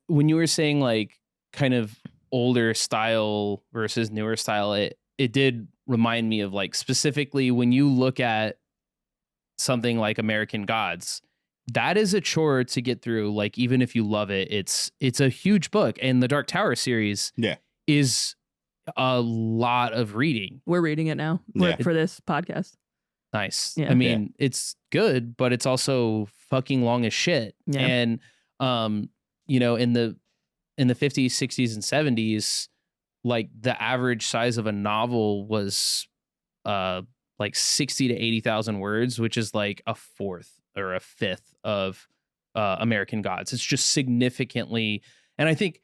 When you were saying like kind of older style versus newer style, it did remind me of like specifically when you look at something like American Gods, that is a chore to get through. Like, even if you love it, it's a huge book. And the Dark Tower series is a lot of reading. We're reading it now for this podcast. Nice. Yeah. I mean, it's good, but it's also fucking long as shit. Yeah. And in the 50s, 60s, and 70s, like the average size of a novel was like 60 to 80,000 words, which is like a fourth or a fifth of American Gods. It's just significantly, and I think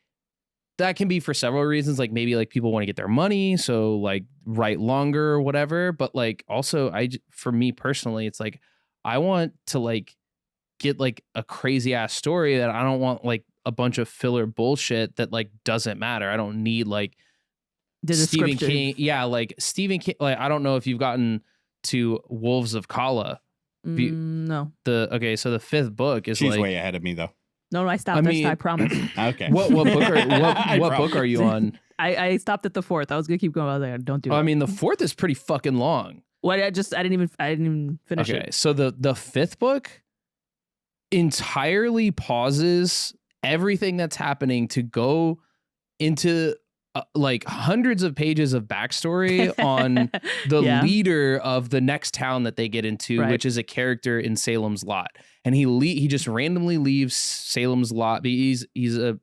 that can be for several reasons. Like maybe like people want to get their money, so like write longer or whatever. But like also, for me personally, it's like I want to like get like a crazy ass story that I don't want like a bunch of filler bullshit that like doesn't matter. I don't need like Stephen King. Yeah, like Stephen King. Like I don't know if you've gotten to Wolves of Kala. No. So the fifth book is She's way ahead of me though. No, I stopped. I promise. Okay. What book are you on? I stopped at the fourth. I was gonna keep going. I was like, don't do it. I mean, the fourth is pretty fucking long. Well, I didn't even finish it. Okay, so the fifth book entirely pauses everything that's happening to go into like hundreds of pages of backstory on the leader of the next town that they get into, which is a character in Salem's Lot. And he just randomly leaves Salem's Lot. He's a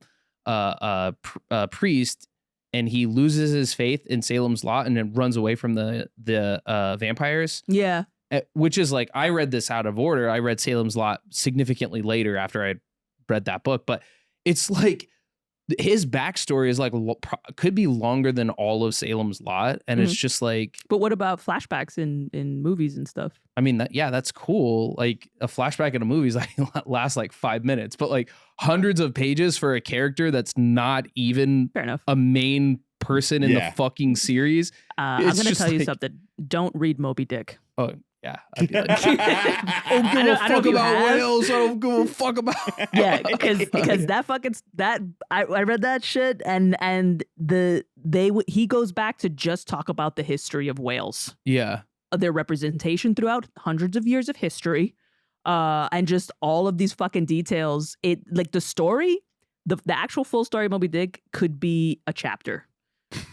priest, and he loses his faith in Salem's Lot and then runs away from the vampires. Yeah. Which is like, I read this out of order. I read Salem's Lot significantly later after I read that book, but it's like his backstory is like could be longer than all of Salem's Lot, and it's just like. But what about flashbacks in movies and stuff? I mean, that's cool. Like a flashback in a movie is like lasts like 5 minutes, but like hundreds of pages for a character that's not even Fair enough. a main person in the fucking series. I'm gonna tell you something. Don't read Moby Dick. Oh. Yeah, I'd be like, I don't give a fuck about whales. I don't give a fuck about. Yeah, because I read that shit and he goes back to just talk about the history of whales. Yeah, their representation throughout hundreds of years of history, and just all of these fucking details. It like the story, the actual full story of Moby Dick could be a chapter.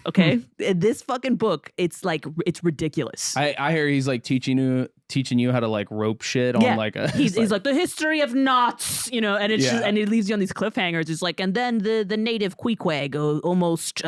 Okay, this fucking book, it's like it's ridiculous. I hear he's like teaching you how to like rope shit on like a. He's like the history of knots, and it's just, and it leaves you on these cliffhangers. It's like, and then the native Queequeg almost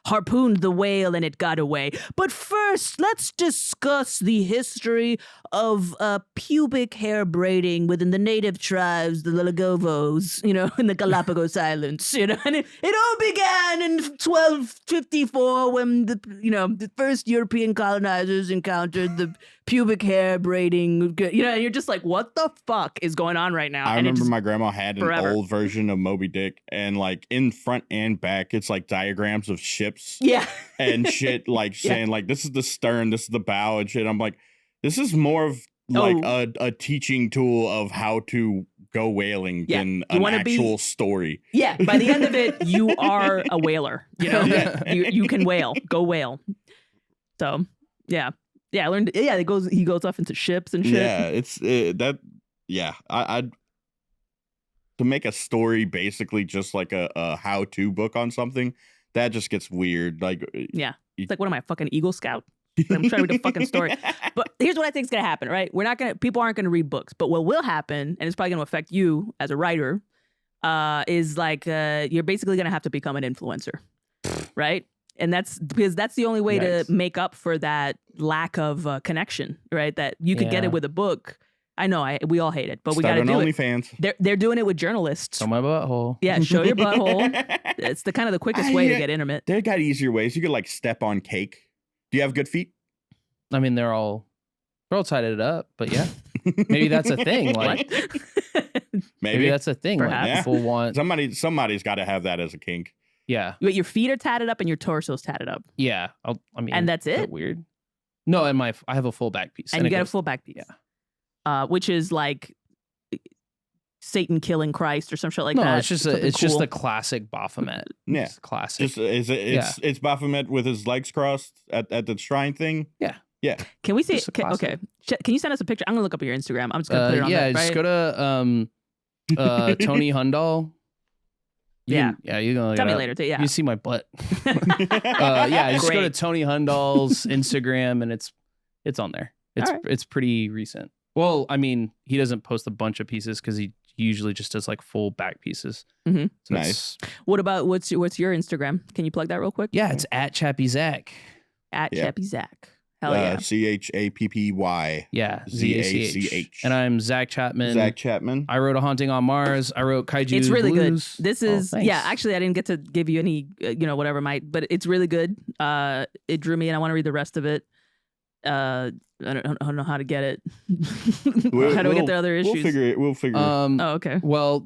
harpooned the whale and it got away. But first, let's discuss the history of pubic hair braiding within the native tribes, the Lagovos, in the Galapagos Islands, and it all began in 1254 when the first European colonizers encountered the pubic hair braiding, and you're just like, what the fuck is going on right now? I remember my grandma had an old version of Moby Dick, and like in front and back, it's like diagrams of ships, and shit, like saying like this is the stern, this is the bow, and shit. I'm like, this is more of like a teaching tool of how to go whaling than an actual story. Yeah, by the end of it, you are a whaler. You can whale, go whale. So yeah. Yeah, I learned. Yeah, he goes off into ships and shit. Yeah, it's that. Yeah, I'd to make a story basically just like a how-to book on something that just gets weird. Like, it's like, what am I, fucking Eagle Scout? I'm trying to read a fucking story. But here's what I think is gonna happen. Right, people aren't gonna read books, but what will happen, and it's probably gonna affect you as a writer, is like you're basically gonna have to become an influencer, right? And that's because that's the only way to make up for that lack of connection, right? That you could get it with a book. I know, we all hate it, but we got to do it. OnlyFans. They're doing it with journalists. Show my butthole. Yeah, show your butthole. It's the kind of the quickest way to get internet. They got easier ways. You could like step on cake. Do you have good feet? I mean, they're all sided up, but yeah, maybe that's a thing. Like, maybe that's a thing. Like, people want somebody's got to have that as a kink. Yeah. Your feet are tatted up and your torso's tatted up. Yeah. And that's it? Weird. No, and I have a full back piece. And you get a full back piece. Yeah. Which is like Satan killing Christ or some shit like that. No, it's just a classic Baphomet. Yeah. It's classic. It's Baphomet with his legs crossed at the shrine thing. Yeah. Yeah. Can we see it? Okay. Can you send us a picture? I'm going to look up your Instagram. I'm just going to put it on there, right? Just go to Tony Hundal. You're gonna tell me later. Yeah, you see my butt. Just go to Tony Hundal's Instagram, and it's on there. It's pretty recent. Well, I mean, he doesn't post a bunch of pieces because he usually just does like full back pieces. Mm-hmm. So nice. What about what's your Instagram? Can you plug that real quick? Yeah, it's at Chappy Zach. Chappy Zach. Hell yeah. CHAPPY. Yeah. ZACH. And I'm Zach Chapman. Zach Chapman. I wrote A Haunting on Mars. I wrote Kaiju It's really Blues. good. This is, actually, I didn't get to give you any, whatever but it's really good. It drew me and I want to read the rest of it. I don't know how to get it. How do we get the other issues? We'll figure it. Oh, okay. Well,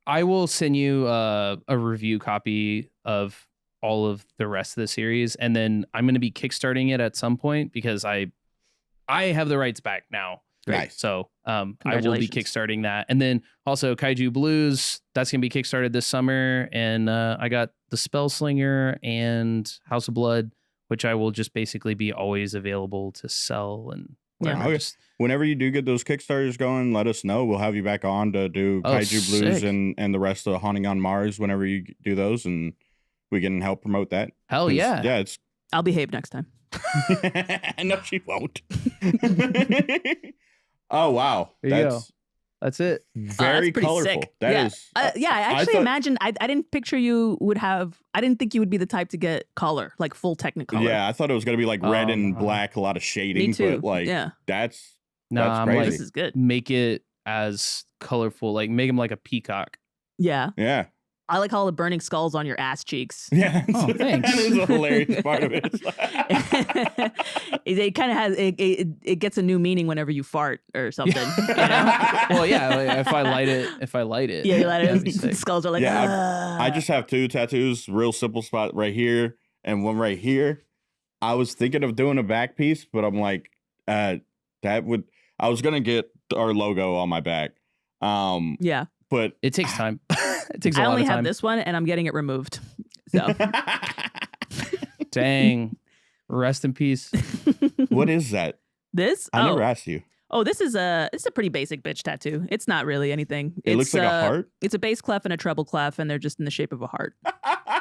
I will send you a review copy of all of the rest of the series, and then I'm going to be kickstarting it at some point because I have the rights back now. Nice. So I will be kickstarting that, and then also Kaiju Blues, that's going to be kickstarted this summer, and I got the Spellslinger and House of Blood, which I will just basically be always available to sell and whenever you do get those Kickstarters going, let us know. We'll have you back on to do Kaiju Blues and the rest of Haunting on Mars whenever you do those, and we can help promote that. Hell yeah. Yeah, I'll behave next time. No, she won't. Oh wow. That's it. Very pretty colorful. sick. That yeah. is. Yeah, I actually imagined. I didn't picture you would have. I didn't think you would be the type to get color, like full Technicolor. Yeah, I thought it was gonna be like red and black, a lot of shading. Me too. But like, yeah, that's I'm crazy. like, this is good. make it as colorful, like make him like a peacock. Yeah, Yeah. I like all the burning skulls on your ass cheeks. Yeah. Oh, thanks. That is a hilarious part of it. It kind of has it gets a new meaning whenever you fart or something. You know? Well, yeah. Like, if I light it. Yeah, you that'd be it. sick. Skulls are like. Yeah, I just have 2 tattoos, real simple spot right here and one right here. I was thinking of doing a back piece, but I'm like, I was gonna get our logo on my back. Yeah, but it takes time. It takes a I lot only of time. have this one, and I'm getting it removed. So, Dang. Rest in peace. What is that? This? I never asked you. Oh, this is a pretty basic bitch tattoo. It's not really anything. It looks like a heart. It's a bass clef and a treble clef, and they're just in the shape of a heart.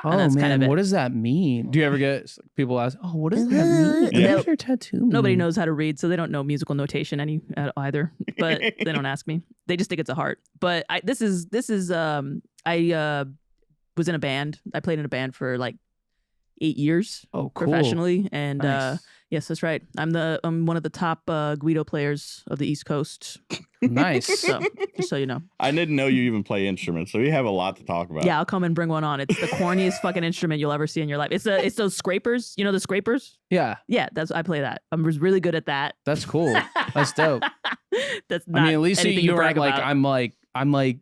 Oh that's man, kind of it. what does that mean? Do you ever get people ask, "Oh, what does that mean? Yeah. What does your tattoo mean?" Nobody knows how to read, so they don't know musical notation either. But they don't ask me. They just think it's a heart. But I was in a band. I played in a band for like 8 years Oh, cool. professionally, and Nice. yes, that's right. I'm one of the top Guido players of the East Coast. Nice. So just so you know. I didn't know you even play instruments, so we have a lot to talk about. Yeah, I'll come and bring one on. It's the corniest fucking instrument you'll ever see in your life. It's those scrapers. You know the scrapers? Yeah, Yeah, I play that. I'm really good at that. that's cool. That's dope. That's not I mean, at least anything to you brag weren't like about. I'm like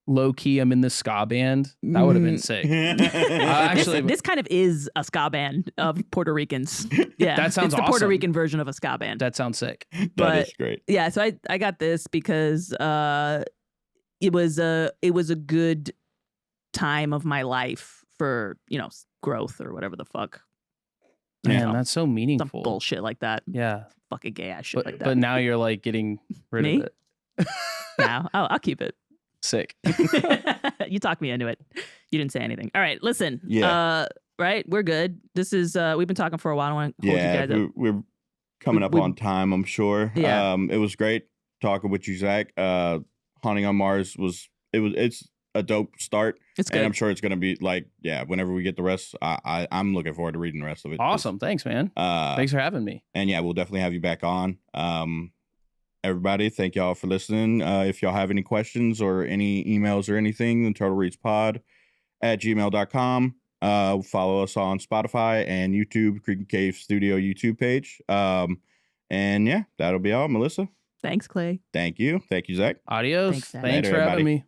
low key. I'm in the ska band. That would have been sick. Actually, this kind of is a ska band of Puerto Ricans. Yeah, That sounds it's the Puerto awesome. Rican version of a ska band. that sounds sick. That but- is great. Yeah, so I got this because it was a good time of my life for growth or whatever the fuck. Man, Yeah. that's so Some meaningful. bullshit like that. Yeah, Fucking gay ass shit but like that. but now you're like getting rid Me? of it. Now I'll keep it. Sick. You talked me into it. You didn't say anything. All right, listen. Yeah. Right, we're good. This is we've been talking for a while. I don't want to hold you Yeah, guys up. we're coming up we- on time, I'm sure. Yeah. It was great talking with you, Zach. Haunting on Mars it's a dope start. It's And good. I'm sure it's gonna be like, yeah, whenever we get the rest, I'm looking forward to reading the rest of it. Awesome. Thanks, man. Thanks for having me. And yeah, we'll definitely have you back on. Everybody, thank y'all for listening. If y'all have any questions or any emails or anything, then turtlereadspod@gmail.com. Follow us on Spotify and YouTube, Creek and Cave Studio YouTube page. And yeah, that'll be all. Melissa, Thanks, Clay. thank you. Thank you, Zach. Adios. Thanks, Zach. Thanks Later, for having everybody. me.